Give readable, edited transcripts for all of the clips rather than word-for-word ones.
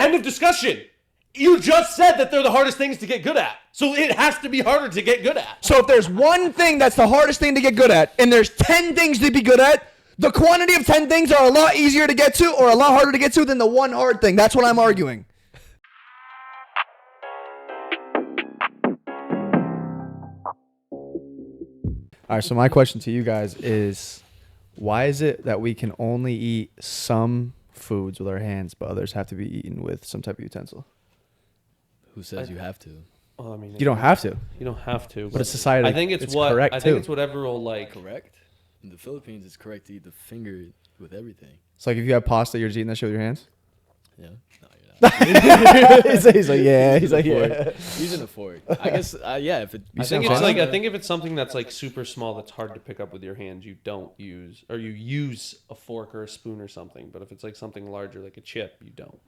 End of discussion. You just said that they're the hardest things to get good at. So it has to be harder to get good at. So if there's one thing that's the hardest thing to get good at, and there's 10 things to be good at, the quantity of 10 things are a lot easier to get to or a lot harder to get to than the one hard thing. That's what I'm arguing. All right, so my question to you guys is, why is it that we can only eat some foods with our hands, but others have to be eaten with some type of utensil? Who says you have to? Well, I mean, You don't have to. You don't have to. But it's society. I think it's correct, I think too. it's whatever will like. Correct. In the Philippines, it's correct to eat the finger with everything. It's like if you have pasta, you're just eating that shit with your hands? Yeah. No, you're not. he's like, yeah. He's like, yeah. Using a fork. I guess, yeah. If it, I think it's like, I think if it's something that's like super small that's hard to pick up with your hands, you don't use, or you use a fork or a spoon or something. But if it's like something larger, like a chip, you don't.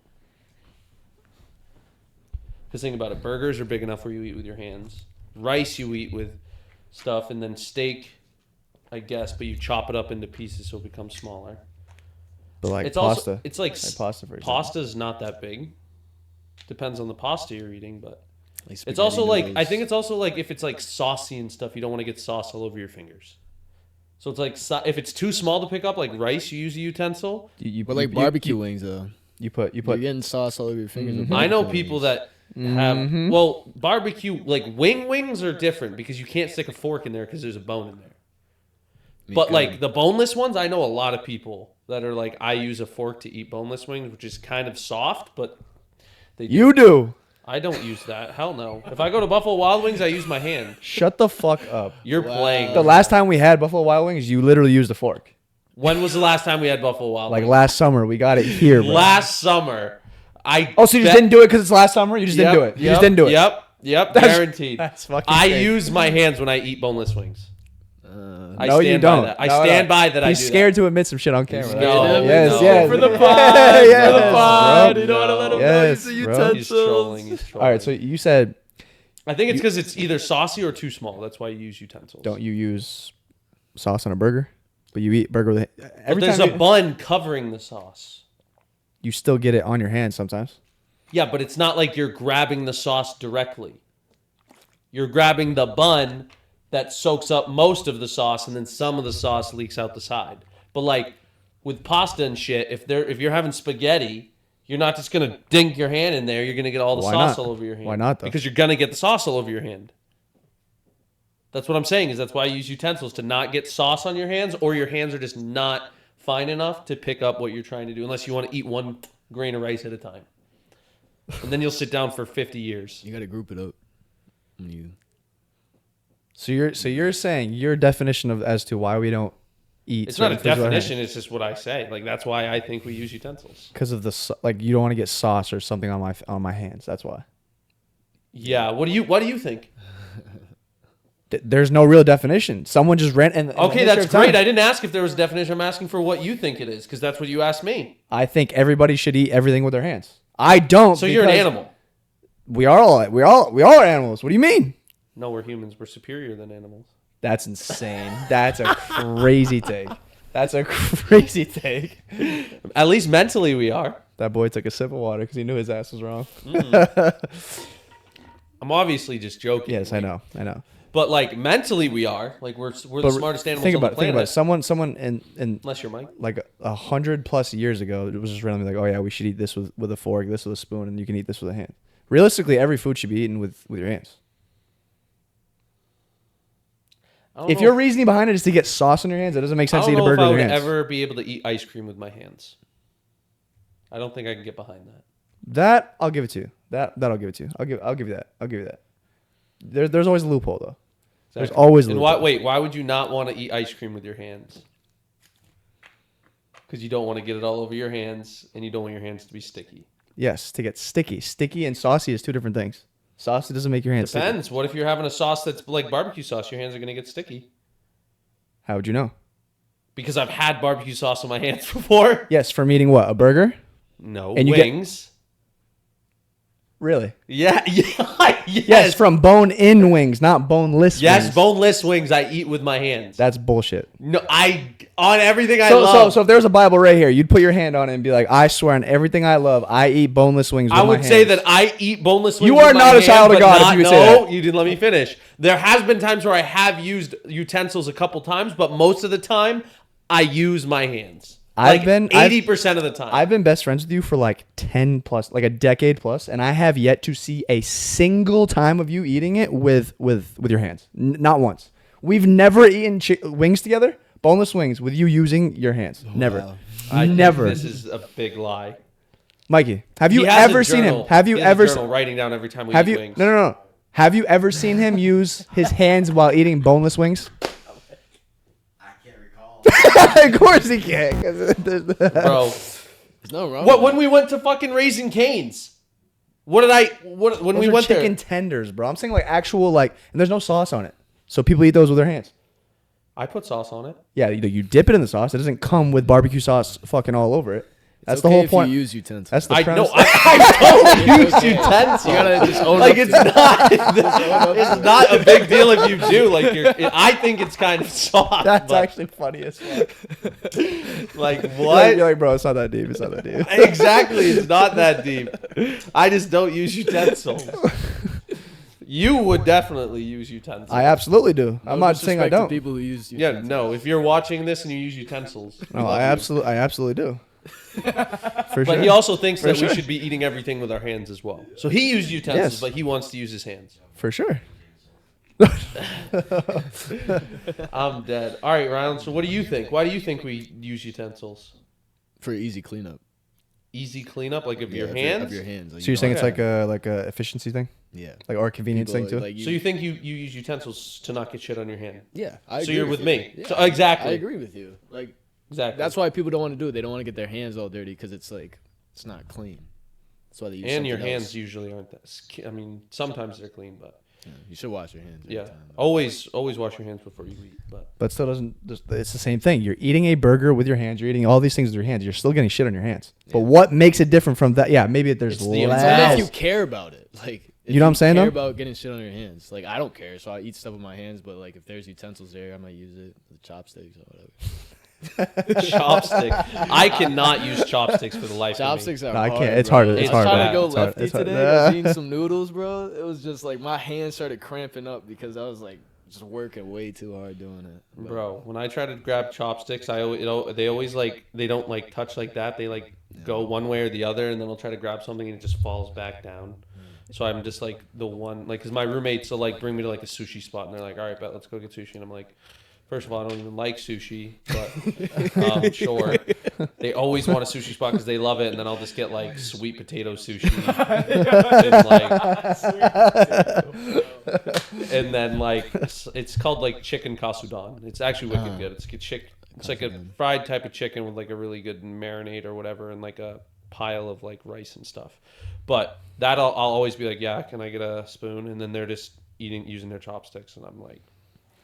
Because think about it, burgers are big enough where you eat with your hands. Rice you eat with stuff, and then steak, I guess, but you chop it up into pieces so it becomes smaller. But like It's pasta. also, it's like pasta, for example. pasta's not that big. Depends on the pasta you're eating, but like it's also like, noodles. I think it's also like if it's like saucy and stuff, you don't want to get sauce all over your fingers. So it's like, if it's too small to pick up, like rice, you use a utensil. But like barbecue wings, though. You put You're getting sauce all over your fingers. with I know barbecue people wings. that have, well, barbecue, like wings are different because you can't stick a fork in there because there's a bone in there. But like the boneless ones, I know a lot of people that are like, I use a fork to eat boneless wings, which is kind of soft, but they do. You do. I don't use that. Hell no. If I go to Buffalo Wild Wings, I use my hand. Shut the fuck up. You're playing. The last time we had Buffalo Wild Wings, you literally used a fork. When was the last time we had Buffalo Wild Like Wings? last summer, we got it here, bro. Last summer. Oh, so you just didn't do it because it's last summer? You just didn't do it. You just didn't do it. Yep. Guaranteed. That's fucking I insane. use my hands when I eat boneless wings. I No, stand you by don't. that. I stand by that. He's I do scared to admit some shit on camera. No, Yes, no. yes. For the pod. Yes, For the pod. bro. You don't want to let him Yes, know he's a bro. utensil. He's trolling. He's trolling. All right, so you said I think it's because it's either saucy or too small. That's why you use utensils. don't you use sauce on a burger, but you eat burger with But there's a bun covering the sauce. you still get it on your hand sometimes. Yeah, but it's not like you're grabbing the sauce directly. You're grabbing the bun that soaks up most of the sauce, and then some of the sauce leaks out the side. But like with pasta and shit, if you're having spaghetti, you're not just gonna dink your hand in there. You're gonna get all the Why sauce not? all over your hand. Why not, though? Because you're gonna get the sauce all over your hand. That's what I'm saying. Is that's why I use utensils to not get sauce on your hands, or your hands are just not fine enough to pick up what you're trying to do, unless you want to eat one grain of rice at a time. And then you'll sit down for 50 years. You got to group it up. When you... So you're saying your definition of as to why we don't eat. It's not a certain foods with our definition. hands. It's just what I say. Like that's why I think we use utensils. Because of the like, you don't want to get sauce or something on my hands. That's why. Yeah. What do you think? There's no real definition. Someone just ran and Okay, that's great. I didn't ask if there was a definition. I'm asking for what you think it is, because that's what you asked me. I think everybody should eat everything with their hands. I don't. So you're an because animal. We all are animals. What do you mean? No, we're humans. We're superior than animals. That's insane. That's a crazy take. That's a crazy take. At least mentally, we are. That boy took a sip of water because he knew his ass was wrong. I'm obviously just joking. Yes, I know. But like mentally, we are. Like we're the smartest animals Think on about the planet. it. Someone in Unless you're Mike. like 100+ years ago, it was just randomly like, oh yeah, we should eat this with a fork, this with a spoon, and you can eat this with a hand. Realistically, every food should be eaten with your hands. If your reasoning behind it is to get sauce on your hands, it doesn't make sense to eat a burger I with would your hands. ever be able to eat ice cream with my hands. I don't think I can get behind that. That I'll give it to you. That I'll give it to you. I'll give you that. I'll give you that. There's always a loophole though. Exactly. There's always a and loophole. why would you not want to eat ice cream with your hands? Because you don't want to get it all over your hands, and you don't want your hands to be sticky. Yes, to get sticky. Sticky and saucy is two different things. Saucy doesn't make your hands Depends. sticky. What if you're having a sauce that's like barbecue sauce? Your hands are going to get sticky. How would you know? Because I've had barbecue sauce on my hands before. Yes, from eating what? A burger? No, And you wings. Really? Yeah, yeah, Yes, from bone-in wings, not boneless yes, wings. boneless wings I eat with my hands. That's bullshit. No, on everything I So, love. so if there was a Bible right here, you'd put your hand on it and be like, I swear on everything I love, I eat boneless wings with I my would hands. say that I eat boneless wings. You with are my not a hand, child of but God if not- you would say no, that. you didn't let me finish. There has been times where I have used utensils a couple times, but most of the time I use my hands. I've been 80% of the time. I've been best friends with you for like 10 plus, like a decade plus, and I have yet to see a single time of you eating it with your hands. Not once. We've never eaten wings together, boneless wings, with you using your hands. Never. Wow. I think Never. this is a big lie. Mikey, have you He has ever a seen journal. him? Have you He has a ever journal writing down every time we have eat you wings? no. Have you ever seen him use his hands while eating boneless wings? I can't recall. Of course he can. 'Cause there's- Bro. There's nothing wrong. What with when we went to fucking Raising Cane's? What did I when Those we are went chicken there? tenders, bro. I'm saying like actual like, and there's no sauce on it, so people eat those with their hands. I put sauce on it. Yeah, you dip it in the sauce. It doesn't come with barbecue sauce fucking all over it. That's It's the okay whole if point. You use utensils. That's the I premise. know I don't use utensils. You gotta just own Like up it's to it. not it's not a big deal if you do. Like I think it's kind of soft. That's but, actually funny as fuck. like You're what? like, bro, it's not that deep. It's not that deep. Exactly, it's not that deep. I just don't use utensils. You would definitely use utensils. I absolutely do. I'm No not saying I disrespect to don't. People who use Yeah, utensils. no. If you're watching this and you use utensils, we No, love I you. absolutely do. For But sure. he also thinks that sure. we should be eating everything with our hands as well. So he used utensils, Yes. but he wants to use his hands. For sure. I'm dead. All right, Ryan. So what do you think? Why do you think we use utensils? For easy cleanup. Easy cleanup, like of Yeah, your of hands. Of your hands. Like, So you're saying it's Okay. like a efficiency thing, yeah. like or a convenience People, thing too. like, So you think you use utensils to not get shit on your hand? Yeah. I So agree you're with you. me. Yeah, So exactly. I agree with you. Like Exactly. that's why people don't want to do it. They don't want to get their hands all dirty because it's like it's not clean. That's why they use And your something hands else. usually aren't that. I mean, sometimes they're clean, but Yeah, you should wash your hands. every yeah. time. Always wash your hands before you eat. But Still doesn't. It's the same thing. You're eating a burger with your hands. You're eating all these things with your hands. You're still getting shit on your hands. But what makes it different from that? Yeah, maybe there's It's the less. It's only if you Yes. care about it. Like if You know what I'm saying, Care though? about getting shit on your hands. Like I don't care, so I eat stuff with my hands. But like if there's utensils there, I might use it, the chopsticks or whatever. chopstick. I cannot use chopsticks for the life Chopsticks of are No, I hard. can't. It's bro. hard. It's It's I was hard. trying bad. to go It's hard. lefty It's hard. today. I was eating some noodles, bro. It was just like my hands started cramping up because I was like just working way too hard doing it. me. Bro, when I try to grab chopsticks, they always like they don't like touch like that. They like go one way or the other, and then I'll try to grab something and it just falls back down. So I'm just like the one like because my roommates will like bring me to like a sushi spot and they're like, all right, bet let's go get sushi, and I'm like. First of all, I don't even like sushi, but sure. They always want a sushi spot because they love it, and then I'll just get like sweet potato sushi, and then like it's called like chicken kasudan. It's actually wicked good. It's like a fried type of chicken with like a really good marinade or whatever, and like a pile of like rice and stuff. But that I'll always be like, yeah, can I get a spoon? And then they're just using their chopsticks, and I'm like.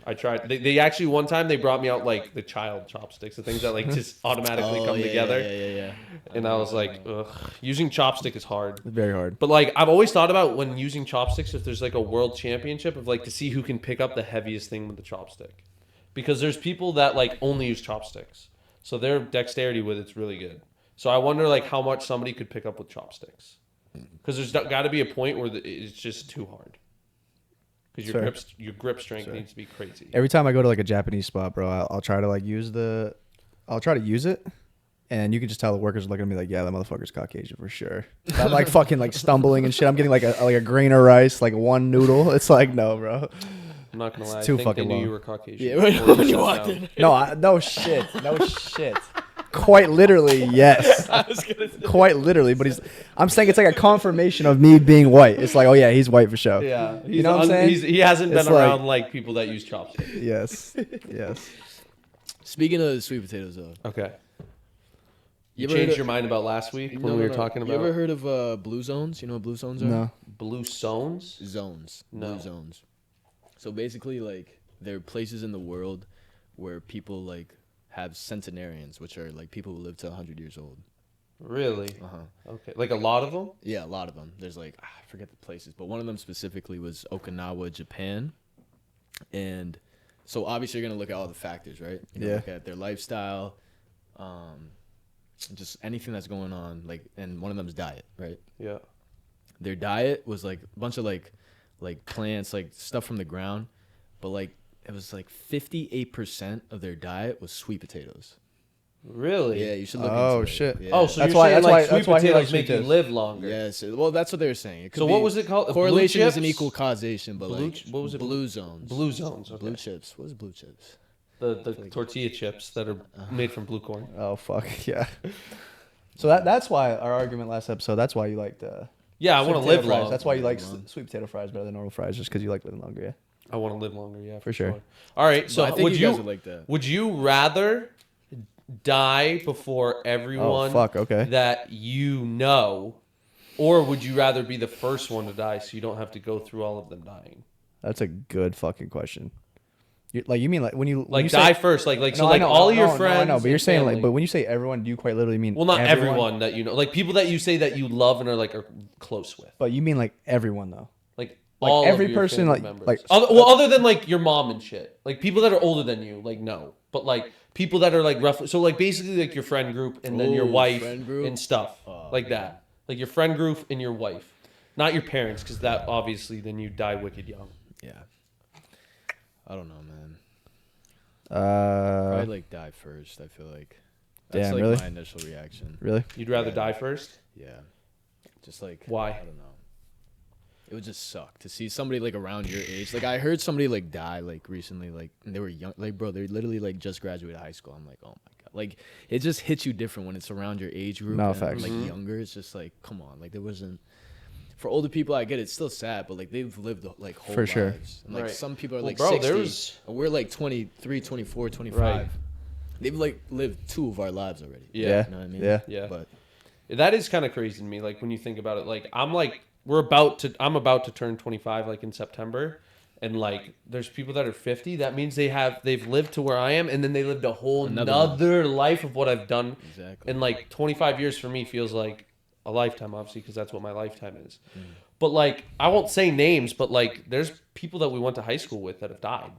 I tried. They actually one time they brought me out like the child chopsticks, the things that like just automatically come together. Yeah. And I was like, ugh. Using chopstick is hard. It's very hard. But like I've always thought about when using chopsticks, if there's like a world championship of like to see who can pick up the heaviest thing with the chopstick, because there's people that like only use chopsticks, so their dexterity with it's really good. So I wonder like how much somebody could pick up with chopsticks, because there's got to be a point where it's just too hard. Because your grip strength needs to be crazy. Every time I go to like a Japanese spot, bro, I'll try to like I'll try to use it, and you can just tell the workers are looking at me like, yeah, that motherfucker's Caucasian for sure. I'm like fucking like stumbling and shit. I'm getting like a grain of rice, like one noodle. It's like no, bro. I'm not gonna lie. too I think fucking they knew low. you were Caucasian. Yeah, before when you shut walked down. in. No shit. Quite literally, yes. Quite literally, but I'm saying it's like a confirmation of me being white. It's like, oh yeah, he's white for sure. Yeah, You know what I'm saying? He hasn't been It's like- around like people that use chopsticks. Yes. Speaking of sweet potatoes, though, Okay. You ever heard changed of- your mind about last week when No, we were no. talking You ever about heard of blue zones? You know what blue zones are? No. blue zones? Zones. No. Blue zones. So basically, like, there are places in the world where people, like, have centenarians, which are, like, people who live to 100 years old. Really? Uh-huh. Okay. Like a lot of them? Yeah, a lot of them. There's like, I forget the places, but one of them specifically was Okinawa, Japan. And so obviously you're going to look at all the factors, right? You're gonna Yeah. look at their lifestyle, just anything that's going on. Like, and one of them's diet, right? Yeah. Their diet was like a bunch of like plants, like stuff from the ground. But like, it was like 58% of their diet was sweet potatoes. Really? Yeah, you should look Oh, into it. shit. Yeah. Oh, so That's you're why- saying that's like why- sweet that's why he potatoes likes make sweet you potatoes. live longer? Yes. Well, that's what they were saying. It could So what was it called? Blue Correlation isn't chips? equal causation, but Blue like ch- what was it? Blue zones. Blue zones. Okay. Blue chips. What is blue chips? The tortilla chips that are made from blue corn. Oh fuck yeah. So that's why our argument last episode. That's why you liked. Yeah, I sweet want to potato live fries. long. That's why you like Long. sweet potato fries better than normal fries, just because you like living longer. Yeah. I want to live longer. Yeah, For sure. All right. So So I think would you you guys would like that. would you rather die before everyone Oh fuck. Okay. that you know, or would you rather be the first one to die so you don't have to go through all of them dying? That's a good fucking question. You mean like when you Like you die say, first, like No, so I like know, all of your no, friends. I know, but you're and saying family. like, but when you say everyone, do you quite literally mean? well, not everyone that you know, like people that you say that you love and are close with, But you mean like everyone though? like Like all every of your person, family like- members. like- other than like your mom and shit, like people that are older than you, like no, but like people that are like roughly, so like basically like your friend group and then your Ooh, wife friend group? and stuff like that, like your friend group and your wife, not your parents, because that obviously then you die wicked young. Yeah. I don't know, man. Probably like die first. I feel like that's Damn, like really? my initial reaction. Really? You'd rather Yeah. die first? Yeah. Just like Why? I don't know. It would just suck to see somebody like around your age. Like I heard somebody like die like recently, like and they were young. Like bro, they literally like just graduated high school. I'm like, oh my god. Like it just hits you different when it's around your age group. No, and, facts. Like younger, it's just like, come on. Like there wasn't. For older people, I get it. It's still sad, but like they've lived like whole For sure. lives. And, like Right. some people are Well, like bro, 60, there's- and we're like 23, 24, 25. Right. They've like lived 2 of our lives already. Yeah. You know what I mean? Yeah. Yeah. But That is kind of crazy to me. Like when you think about it, like I'm about to turn 25 like in September, and like there's people that are 50. That means they've lived to where I am, and then they lived a whole Another another life of what I've done. exactly. And like 25 years for me feels like a lifetime, obviously, because that's what my lifetime is. But like I won't say names, but like there's people that we went to high school with that have died.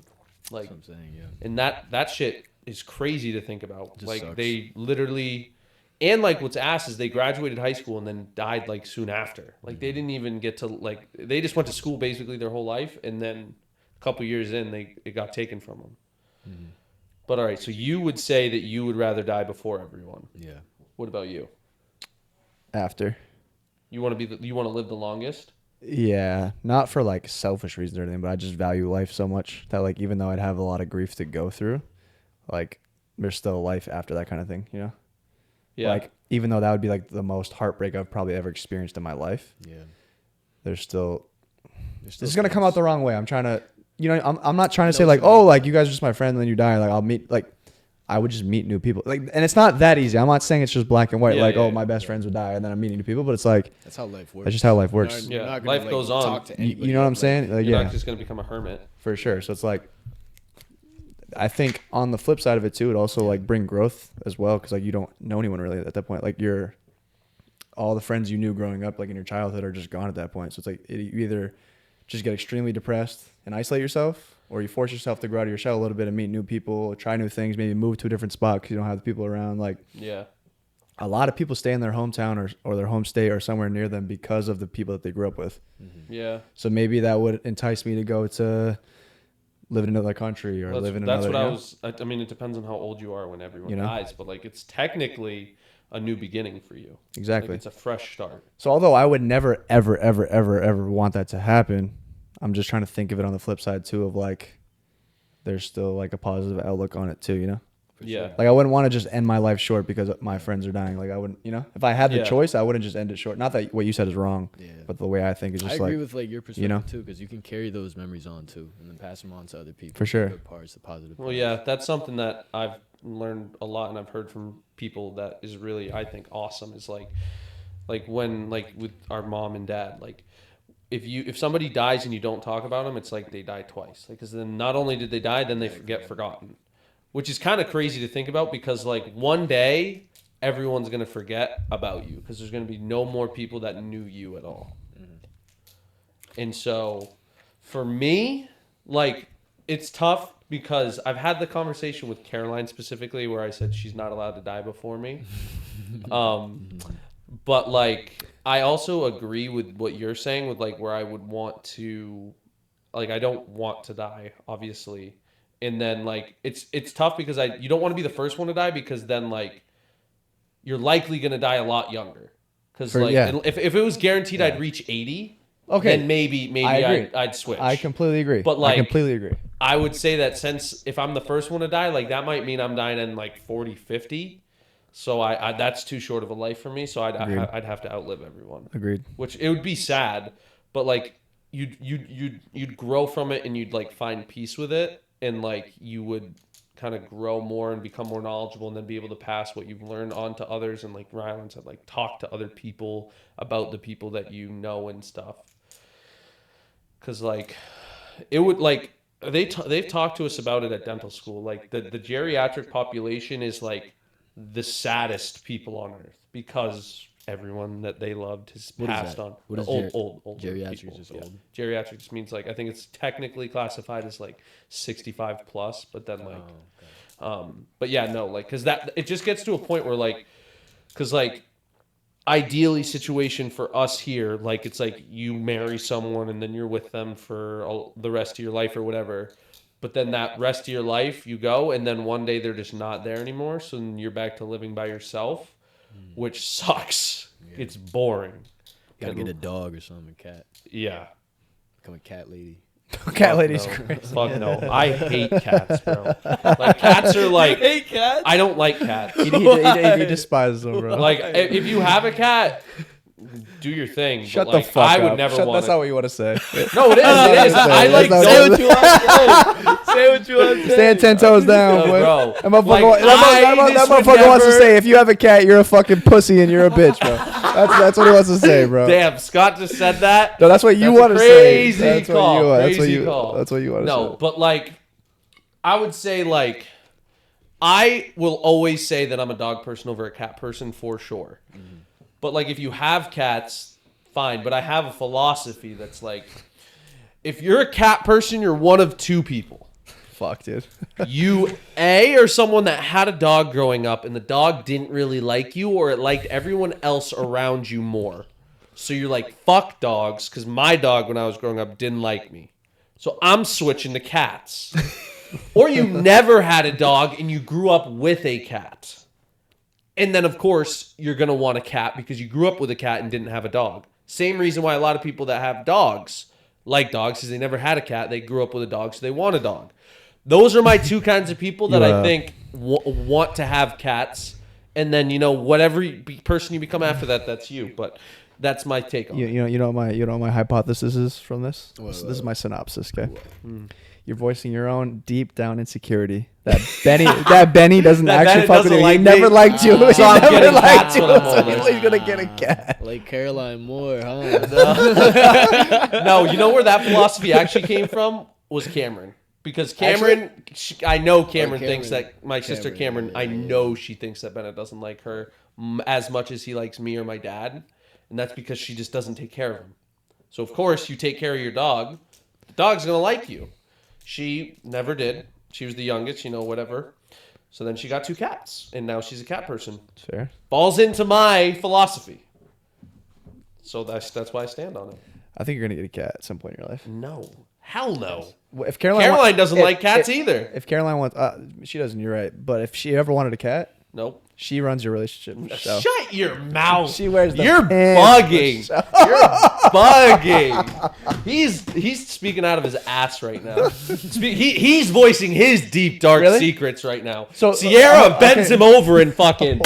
Like, That's what I'm saying, yeah. and that shit is crazy to think about. Just Like sucks. they literally, and like what's ass is they graduated high school and then died like soon after. Like they didn't even get to like they just went to school basically their whole life, and then a couple years in it got taken from them. But all right, so you would say that you would rather die before everyone. Yeah. What about you? After. You want to you want to live the longest? Yeah, not for like selfish reasons or anything, but I just value life so much that like even though I'd have a lot of grief to go through, like there's still life after that kind of thing, you know? Yeah. Like even though that would be like the most heartbreak I've probably ever experienced in my life, Yeah. there's still There's this is still gonna come out the wrong way. I'm trying to, you know, I'm not trying to say No, like, it's not. oh, like you guys are just my friend, and then you die. Like I'll meet, like I would just meet new people. Like, and it's not that easy. I'm not saying it's just black and white. Yeah, like, yeah, oh, yeah. my best friends would die, and then I'm meeting new people. But it's like That's how life works. that's just how life works. You're Yeah, not gonna, life goes on. Talk to You anybody know what I'm like- saying? Like, You're yeah, not just gonna become a hermit. for sure. So it's like, I think on the flip side of it too, it also like bring growth as well, because like you don't know anyone really at that point. Like you're all the friends you knew growing up, like in your childhood, are just gone at that point. So it's like you either just get extremely depressed and isolate yourself, or you force yourself to grow out of your shell a little bit and meet new people, try new things, maybe move to a different spot because you don't have the people around. Like Yeah. a lot of people stay in their hometown or their home state or somewhere near them because of the people that they grew up with. Yeah. So maybe that would entice me to go to live in another country or live in That's another. what I you know? was. I mean, it depends on how old you are when everyone You know? dies, but like it's technically a new beginning for you. Exactly. Like, it's a fresh start. So although I would never, ever, ever, ever, ever want that to happen, I'm just trying to think of it on the flip side too, of like, there's still like a positive outlook on it too, you know? Yeah. Like I wouldn't want to just end my life short because my friends are dying. Like I wouldn't, you know, if I had the Yeah. choice, I wouldn't just end it short. Not that what you said is wrong, Yeah. but the way I think is I just agree like, with like your perspective you know? too, because you can carry those memories on too, and then pass them on to other people. For sure. The good parts, the positive. Well, parts. yeah, that's something that I've learned a lot, and I've heard from people that is really, I think, awesome. Is like when like with our mom and dad, like if somebody dies and you don't talk about them, it's like they died twice. Like, because then not only did they die, then they get forgotten, which is kind of crazy to think about, because like one day everyone's going to forget about you because there's going to be no more people that knew you at all. And so for me, like, it's tough because I've had the conversation with Caroline specifically where I said she's not allowed to die before me. But like, I also agree with what you're saying with like where I would want to, like, I don't want to die, obviously. And then like, it's tough because you don't want to be the first one to die because then like, you're likely going to die a lot younger. Because like, if it was guaranteed I'd reach 80, then maybe I'd switch. I completely agree. But like, I completely agree. I would say that since if I'm the first one to die, like that might mean I'm dying in like 40, 50. So I that's too short of a life for me. So I'd have to outlive everyone. Agreed. Which it would be sad, but like you'd grow from it and you'd like find peace with it, and like you would kind of grow more and become more knowledgeable, and then be able to pass what you've learned on to others. And like Rylan said, like talk to other people about the people that you know and stuff. Because like it would like they've talked to us about it at dental school. Like the geriatric population is like the saddest people on earth because everyone that they loved has passed on. What is old geriatric? people. Just old. Geriatric just means like I think it's technically classified as like 65 plus, but then like but yeah, no, like because that it just gets to a point where like because like ideally situation for us here, like it's like you marry someone and then you're with them for the rest of your life or whatever. But then that rest of your life, you go, and then one day they're just not there anymore. So then you're back to living by yourself, which sucks. Yeah. It's boring. Gotta get a dog or something, a cat. Yeah. Become a cat lady. Cat lady's no. crazy. Fuck no. I hate cats, bro. Like, cats are like... hate cats? I don't like cats. He despises them, bro. Like, if you have a cat... Do your thing. Shut but like, the fuck I up. would never want That's it. not what you want to say. No, it is. It is. I like. Say what you want to say. Say what you want to say. Stand 10 toes down, boy. bro. That motherfucker, Like, that motherfucker wants to say, if you have a cat, you're a fucking pussy and you're a bitch, bro. That's what he wants to say, bro. Damn, Scott just said that. No, that's what you want to say. Crazy That's call. what you want. Crazy call. That's what you want to say. No, but like, I would say like, I will always say that I'm a dog person over a cat person for sure. Mm-hmm. But like, if you have cats, fine. But I have a philosophy that's like, if you're a cat person, you're one of two people. Fuck, dude. You are someone that had a dog growing up and the dog didn't really like you, or it liked everyone else around you more. So you're like, fuck dogs, because my dog when I was growing up didn't like me. So I'm switching to cats. Or you never had a dog and you grew up with a cat. And then, of course, you're going to want a cat because you grew up with a cat and didn't have a dog. Same reason why a lot of people that have dogs like dogs is they never had a cat. They grew up with a dog, so they want a dog. Those are my two kinds of people that I think want to have cats. And then, you know, whatever person you become after that, that's you. But that's my take on it. You know what my hypothesis is from this? This is my synopsis, okay? You're voicing your own deep down insecurity. That Benny doesn't That actually Benny fuck with doesn't you. like He never me. liked you. So He I'm never getting liked cats you. when I'm So older. he's gonna get a cat. Like Caroline Moore, huh? No, you know where that philosophy actually came from? Was Cameron. Because Cameron, I know Cameron thinks that my sister Cameron, I know she thinks that Bennett doesn't like her as much as he likes me or my dad. And that's because she just doesn't take care of him. So, of course, you take care of your dog. The dog's going to like you. She never did. She was the youngest, you know, whatever. So then she got 2 cats. And now she's a cat person. Fair. Falls into my philosophy. So that's why I stand on it. I think you're gonna get a cat at some point in your life. No. Hell no. If Caroline doesn't like cats either. If Caroline wants, she doesn't. You're right. But if she ever wanted a cat, Nope. she runs your relationship. So. Shut your mouth. She wears the You're pants. bugging. You're bugging. He's speaking out of his ass right now. He's voicing his deep dark Really? secrets right now. So Sierra bends okay. him over and fucking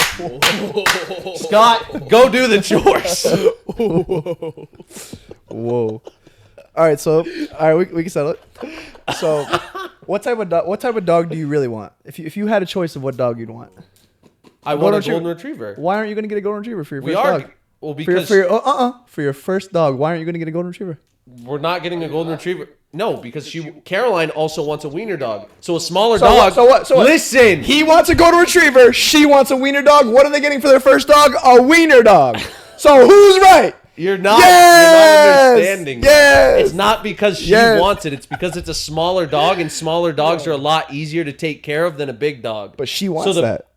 Scott, go do the chores. Whoa. All right, we can settle it. So, what type of dog do you really want? If you had a choice of what dog you'd want, I want a golden retriever. why aren't you going to get a golden retriever for your We first are. dog? Well, because For your first dog, why aren't you going to get a golden retriever? We're not getting a golden retriever. No, because Caroline also wants a wiener dog. So a smaller So dog. what? So what? Listen. He wants a golden retriever. She wants a wiener dog. What are they getting for their first dog? A wiener dog. So who's right? You're not understanding. Yes. It's not because she wants it. It's because it's a smaller dog, and smaller dogs are a lot easier to take care of than a big dog. But she wants that.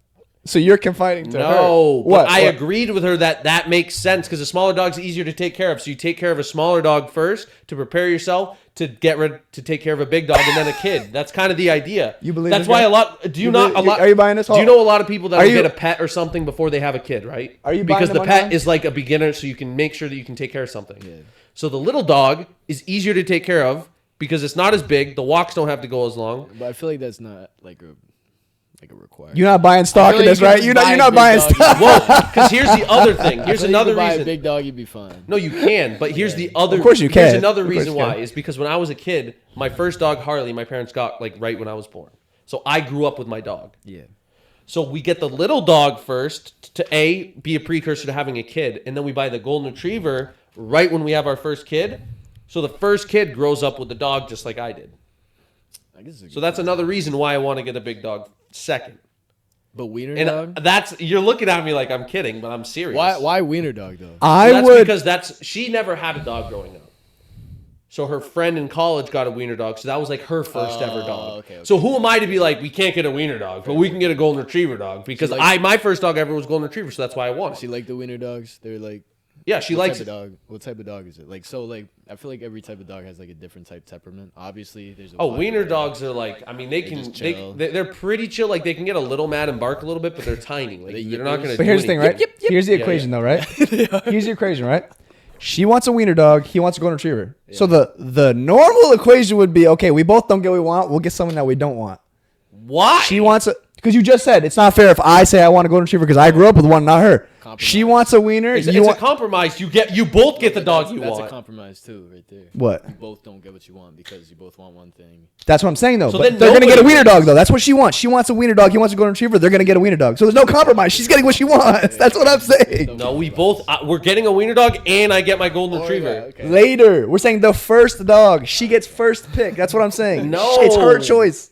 So you're confiding to her. No, What? but I agreed with her that makes sense because a smaller dog's easier to take care of. So you take care of a smaller dog first to prepare yourself to take care of a big dog and then a kid. That's kind of the idea. You believe that's this why guy? a lot. Do you not a lot? Are you buying this? Do you know a lot of people that Are will you- get a pet or something before they have a kid, right? Are you buying because them the on pet that? is like a beginner, so you can make sure that you can take care of something. Yeah. So the little dog is easier to take care of because it's not as big. The walks don't have to go as long. But I feel like that's not like a requirement. You're not buying stock I in feel this, like right? you You're can not. just You're not buy buying a big stock. Well, because here's the other thing. Here's another buy reason. a big dog, you'd be fine. No, you can, but here's the other. Of course you Here's can. another Of course reason you why can. is because when I was a kid, my first dog Harley, my parents got like right when I was born. So I grew up with my dog. Yeah. So we get the little dog first to be a precursor to having a kid, and then we buy the golden retriever right when we have our first kid. So the first kid grows up with the dog just like I did. I guess So that's another reason why I want to get a big dog second. But wiener And dog? you're looking at me like I'm kidding, but I'm serious. Why wiener dog though? That's she never had a dog growing up. So her friend in college got a wiener dog, so that was like her first ever dog. okay. So who am I to be like, we can't get a wiener dog, but we can get a golden retriever dog? Because my first dog ever was golden retriever, so that's why I want She it. like the wiener dogs? They're like Yeah, she what likes type it. of dog? What type of dog is it? Like I feel like every type of dog has like a different type temperament. Obviously, there's a Oh, wide wiener variety. dogs are like, I mean, they can, just chill. they're pretty chill. Like they can get a little mad and bark a little bit, but they're tiny. Like They they're not going to. But here's the thing, right? Here's the equation, though, right? Here's the equation, right? She wants a wiener dog. He wants a golden retriever. Yeah. So the normal equation would be, okay, we both don't get what we want. We'll get someone that we don't want. Why? She wants a... Because you just said it's not fair if I say I want a golden retriever because I grew up with one, not her. Compromise. She wants a wiener. It's you a want... compromise. You both get the dog you That's want. a compromise too, right there. What? You both don't get what you want because you both want one thing. That's what I'm saying, though. So But then they're going to get a nobody wiener wins. dog, though. That's what she wants. She wants a wiener dog. He wants a golden retriever. They're going to get a wiener dog. So there's no compromise. She's getting what she wants. That's what I'm saying. No, we both. We're getting a wiener dog, and I get my golden retriever. Yeah, okay. Later, we're saying the first dog. She gets first pick. That's what I'm saying. No. It's her choice.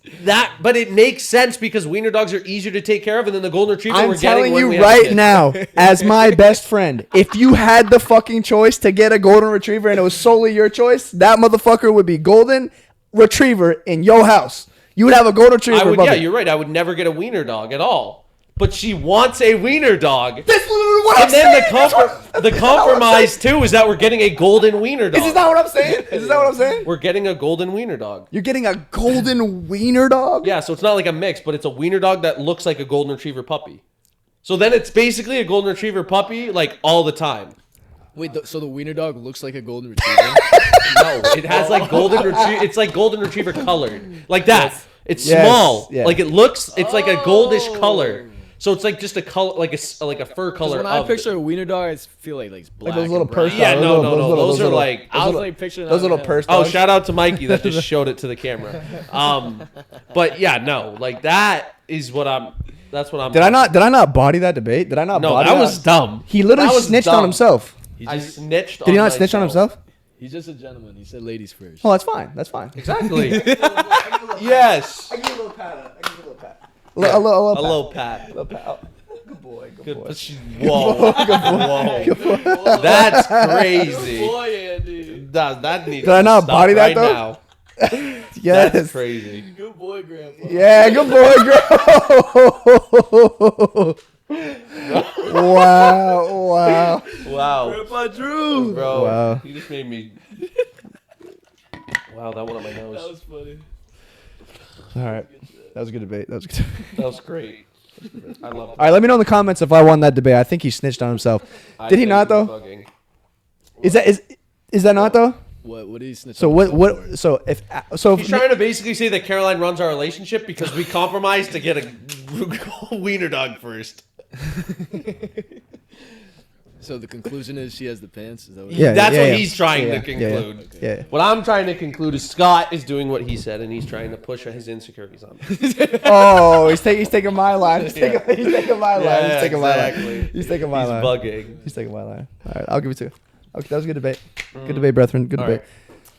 But it makes sense because wiener dogs are easier to take care of, and then the golden retriever I'm we're getting telling when you we have a right kid. now, as my best friend, if you had the fucking choice to get a golden retriever and it was solely your choice, that motherfucker would be golden retriever in your house. You would have a golden retriever. I would. above Yeah, it. you're right. I would never get a wiener dog at all. But she wants a wiener dog. That's literally what I'm And then saying. the compromise too is that we're getting a golden wiener dog. Is this not what I'm saying? Is this not what I'm saying? We're getting a golden wiener dog. You're getting a golden wiener dog? Yeah, so it's not like a mix, but it's a wiener dog that looks like a golden retriever puppy. So then it's basically a golden retriever puppy like all the time. Wait, so the wiener dog looks like a golden retriever? No, it has like golden retriever. It's like golden retriever colored, like that. It's Yes, small, yeah. like it looks. It's like a goldish color. So it's like just a color, like a fur color. When I of purse it. a wiener dog, I feel like it's black. Like those little and brown. purse Yeah, dogs. no. Those are like. I was like picturing those that little in my purse Oh, dogs. shout out to Mikey that just showed it to the camera. But yeah, no, like that is what I'm. That's what I'm. Did I not body that debate? Did I not No, body that was dumb. He literally That was snitched dumb. on himself. I snitched. Did he not snitch on himself? He's just a gentleman. He said ladies first. Oh, that's fine. That's fine. Exactly. Yes. I give you a little pat. I give you a little pat. A A little little pat. pat. Good boy. Good. But whoa. Whoa. That's crazy. Boy, Andy. That needs. Did I not to stop body that, right though? now. Yes. That's crazy. Good boy, grandpa. Yeah, good boy, girl. Wow. Wow, Grandpa Drew. bro. Wow. You just made me. Wow, that one on my That nose. was funny. All right. That was a good debate. That was a good debate. That was great. I love it. All right, let me know in the comments if I won that debate. I think he snitched on himself. Did he not though? Bugging. Is that not though? What did he snitch So on what himself for? so He's trying to basically say that Caroline runs our relationship because we compromised to get a wiener dog first. So the conclusion is she has the pants. Is that what Yeah, That's what yeah. he's trying Yeah, to yeah, yeah. conclude. Yeah. What I'm trying to conclude is Scott is doing what he said, and he's trying to push his insecurities on me. Oh, he's taking my line. He's taking my line. Yeah, He's taking my exactly. line. He's taking my He's line. bugging. He's taking my line. All right, I'll give it to you. Okay, that was a good debate. Good debate, brethren. Good All debate. right.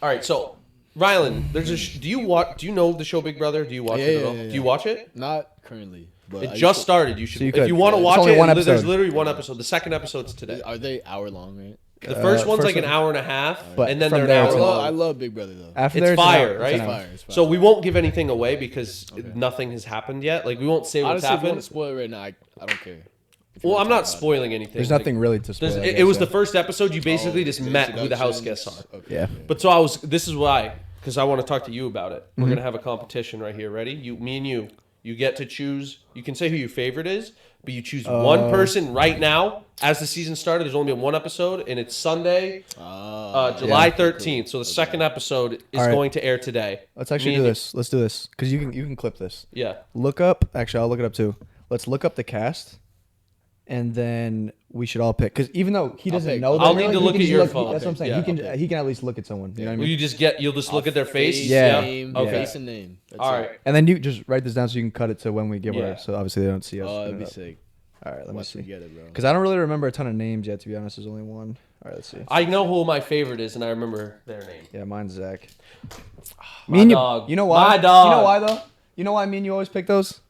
All right, so Rylan, there's a. Do you know the show Big Brother? Do you watch it at all? yeah. Do you watch it? Not currently, but It just started. You should. So you if could. you want to It's watch only it, one there's episode. literally one episode. The second episode's today. Are they hour long, right? The first one's first like an one- hour and a half, But and then from they're there an it's hour an long. I love Big Brother though. After It's there, fire, an hour. right? It's an hour. Fire, it's fire. So we won't give anything away because nothing has happened yet. Like we won't say what's Honestly, if you want happened. to spoil it right now, I don't care. If you Well, wanna I'm talk not about it. spoiling anything. There's Like, nothing really to spoil. I it guess, was the yeah. first episode. You basically Oh, just the met who the house guests introductions. are. Okay. Yeah. But so I was. This is why, because I want to talk to you about it. We're gonna have a competition right here. Ready? Me and you. You get to choose. You can say who your favorite is, but you choose one person right now. As the season started, there's only been one episode, and it's Sunday, July 13th. So the second episode is All right. going to air today. Let's actually Me do and this. Let's do this because you can clip this. Yeah. Look up. Actually, I'll look it up too. Let's look up the cast, and then we should all pick. Because even though he doesn't pick. know, them I'll need really, to he look can at just your phone. That's what I'm saying. Yeah, He can at least look at someone. You know what I mean? You'll just look at their face. Yeah. Name, Okay. face and name. That's All it. right. And then you just write this down so you can cut it to when we give Yeah. our. So obviously they don't see us. Oh, that'd putting be it up. sick. All right, let me Let's see. forget it, bro. Because I don't really remember a ton of names yet. To be honest, there's only one. All right, let's see. I know who my favorite is, and I remember their name. Yeah, mine's Zach. My Me and you. dog. You know why? My dog. You know why though? You know why me and you always pick those?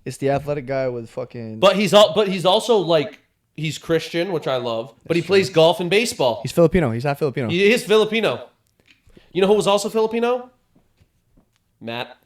It's the athletic guy with fucking. But he's also like he's Christian, which I love. But he plays golf and baseball. He's Filipino. He's half Filipino. He is Filipino. You know who was also Filipino? Matt.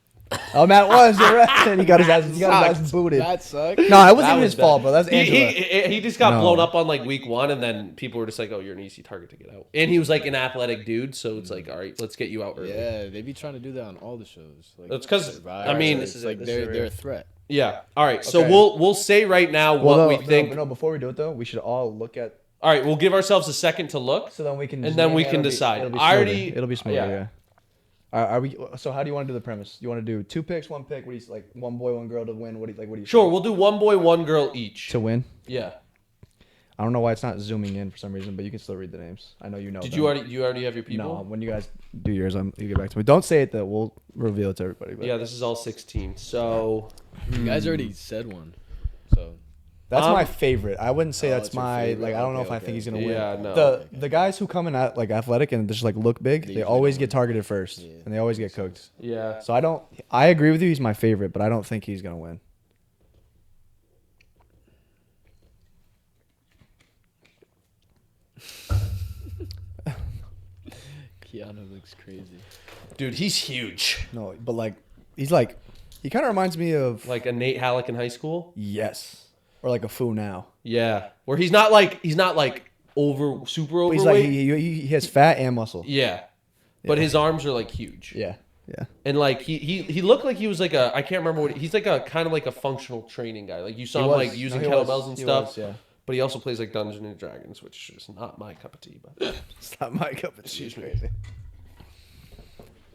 Oh, Matt was. You're right. He got his ass booted. That sucked. No, it That wasn't even was his fault, bad. bro. That's Angela. He just got No. blown up on like week 1, and then people were just like, "Oh, you're an easy target to get out." And he was like an athletic dude, so it's like, all right, let's get you out early. Yeah, they be trying to do that on all the shows. Like, That's 'cause, Survivor, I mean- it's like they're a threat. Yeah. All right. So Okay. we'll say right now what we think. No, before we do it though, we should all look at. All right. We'll give ourselves a second to look. So then we can. And then we can it'll be- decide. It'll be I smoother. already- It'll be smoother. yeah. Yeah. Are we? So how do you want to do the premise? You want to do 2 picks, 1 pick? What do you like? 1 boy, 1 girl to win? What do you? Sure. think? We'll do 1 boy, 1 girl each. To win. Yeah. I don't know why it's not zooming in for some reason, but you can still read the names. I know you know. Did them. you already have your people? No, when you guys do yours, you get back to me. Don't say it though. We'll reveal it to everybody. But Yeah. This is all 16. So You guys already said one, so that's my favorite. I wouldn't say Oh, that's it's your my favorite? like. I don't know Okay, if I okay, think he's gonna okay. win. Yeah, no. The guys who come in at like athletic and just like look big, they usually always don't get targeted first, Yeah. and they always get cooked. yeah. So I don't. I agree with you. He's my favorite, but I don't think he's gonna win. Keanu looks crazy. Dude, he's huge. No, but like he's like he kind of reminds me of Like a Nate Halleck in high school. yes, or like a Fu now. Yeah. Where he's not like super But overweight. he's like he has fat and muscle. Yeah. But his arms are like huge. Yeah, yeah. And like he looked like he was like I can't remember what he's like a kind of like a functional training guy. Like you saw He him was. like using No, he was. kettlebells and He stuff. was, yeah. But he also plays like Dungeons and Dragons, which is not my cup of tea. But It's not my cup of tea. Excuse me. Crazy.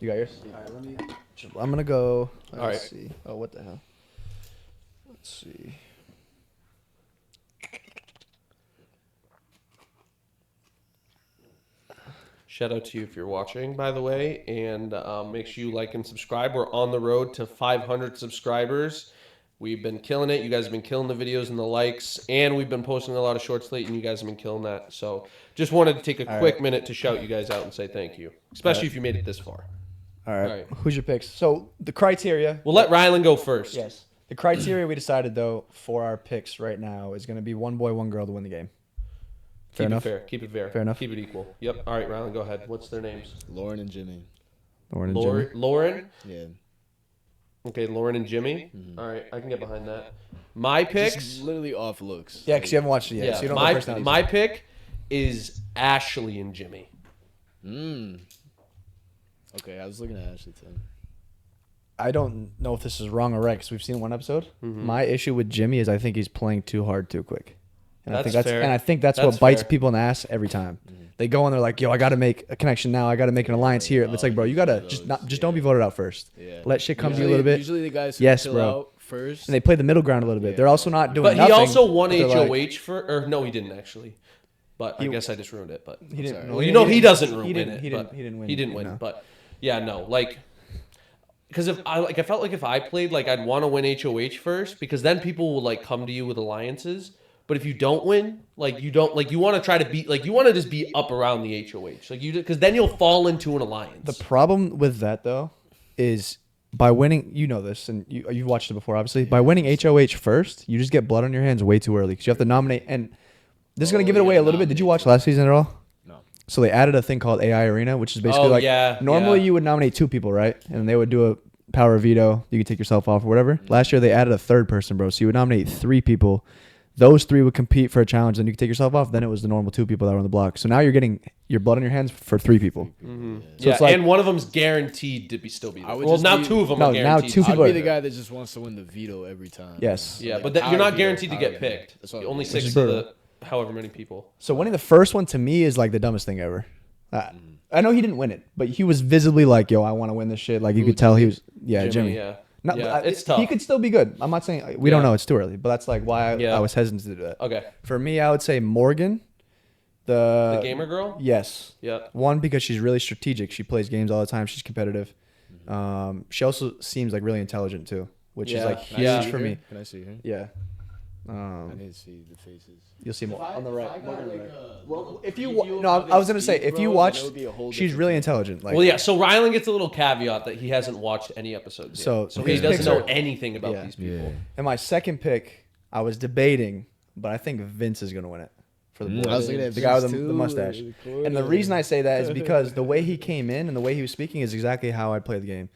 You got yours? All right, let me. I'm gonna go. Let's All right. see. Oh, what the hell? Let's see. shout out to you if you're watching, by the way, and make sure you like and subscribe. We're on the road to 500 subscribers. We've been killing it. You guys have been killing the videos and the likes, and we've been posting a lot of shorts late, and you guys have been killing that. So just wanted to take a quick minute to shout you guys out and say thank you, especially if you made it this far. All right. All right. Who's your picks? So the criteria. We'll let Rylan go first. Yes. The criteria we decided though for our picks right now is going to be 1 boy, 1 girl to win the game. Fair Keep enough. it fair. Keep it fair. Fair enough. Keep it equal. Yep. All right, Rylan, go ahead. What's their names? Lauren and Jimmy. Lauren and Jimmy. Lauren. Yeah. Okay, Lauren and Jimmy. All right, I can get behind that. My picks. Just literally off looks. Yeah, because you haven't watched it yet, Yeah, so you don't know the personality. my pick is Ashley and Jimmy. Okay, I was looking at Ashley too. I don't know if this is wrong or right because we've seen one episode. Mm-hmm. My issue with Jimmy is I think he's playing too hard too quick. And I That's think fair. and I think that's That's what bites fair. people in the ass every time. They go and they're like, "Yo, I got to make a connection now. I got to make an alliance here." It's like, bro, you got to just don't be voted out first. Yeah. Let shit come to you a little bit. Usually the guys Yes, chill bro. out first. And they play the middle ground a little bit. Yeah. They're also not doing But nothing. he also won but they're HOH like- or no, he didn't actually. But I He- guess I just ruined it. But He didn't. Sorry. no, well, you know he doesn't he win didn't- it. He but didn't win. He didn't win. no. But yeah, no, like because I felt like if I played, like I'd want to win HOH first because then people will like come to you with alliances. But if you don't win, like you don't like you want to try to beat like you want to just be up around the HOH. Like you because then you'll fall into an alliance. The problem with that though is by winning, you know this, and you've watched it before, obviously. By winning HOH first, you just get blood on your hands way too early because you have to nominate. And this is gonna give it away a little bit. Did you watch last season at all? No. So they added a thing called AI Arena, which is basically normally you would nominate 2 people, right? And they would do a power veto. You could take yourself off or whatever. Last year they added a 3rd person, bro. So you would nominate 3 people. Those 3 would compete for a challenge, then you could take yourself off. Then it was the normal 2 people that were on the block. So now you're getting your blood on your hands for 3 people. Mm-hmm. So it's like, and one of them's guaranteed to still be there. I would Well, just now be- 2 of them No, are now guaranteed. 2 to people I'd are- be the guy that just wants to win the veto every time. Yes. Yeah, Like but a you're power not veto, guaranteed to power get veto. picked. That's what Only I'm 6 is to brutal. the however many people. So winning the first one to me is like the dumbest thing ever. I know he didn't win it, but he was visibly like, "Yo, I want to win this shit." Like you could tell he was, Jimmy. Yeah. No, Yeah, it's He tough. could still be good. I'm not saying we don't know. It's too early, but that's like why Yeah. I was hesitant to do that. Okay. For me, I would say Morgan, The gamer girl? Yes. Yeah. One, because she's really strategic. She plays games all the time. She's competitive. She also seems like really intelligent too, which is Yeah. like Can I Yeah. huge see for her? me. Can I see her? Yeah. I need to see the faces. You'll see more on the right. More on the right. Well, If you no, I was gonna say if you watched, she's really intelligent. Like, Well, yeah. So Rylan gets a little caveat that he hasn't watched any episodes yet. So- So okay. he doesn't Picks know are- anything about Yeah. these people. And my second pick, I was debating, but I think Vince is gonna win it for the boys. I was looking at the guy with Vince the too, mustache. in the corner. And the reason I say that is because the way he came in and the way he was speaking is exactly how I'd play the game.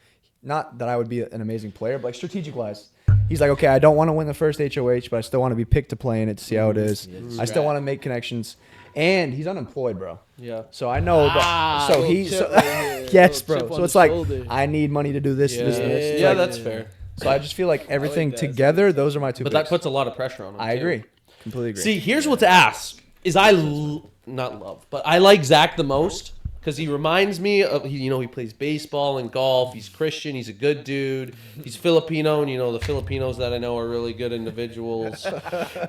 Not that I would be an amazing player, but like strategic wise. He's like, okay, I don't want to win the first HOH, but I still want to be picked to play in it to see how it is. I still want to make connections. And he's unemployed, bro. Yeah. So I know that. So little he, chip so, right here, yes, little bro. chip So on it's the like shoulder. I need money to do this, Yeah, this, and this. It's yeah, like- that's fair. So I just feel like everything that. together, those are my 2 But picks. that puts a lot of pressure on him. I too. agree. Completely agree. See, here's what to ask: is not love, but I like Zach the most because he reminds me of he plays baseball and golf. He's Christian. He's a good dude. He's Filipino, and the Filipinos that I know are really good individuals.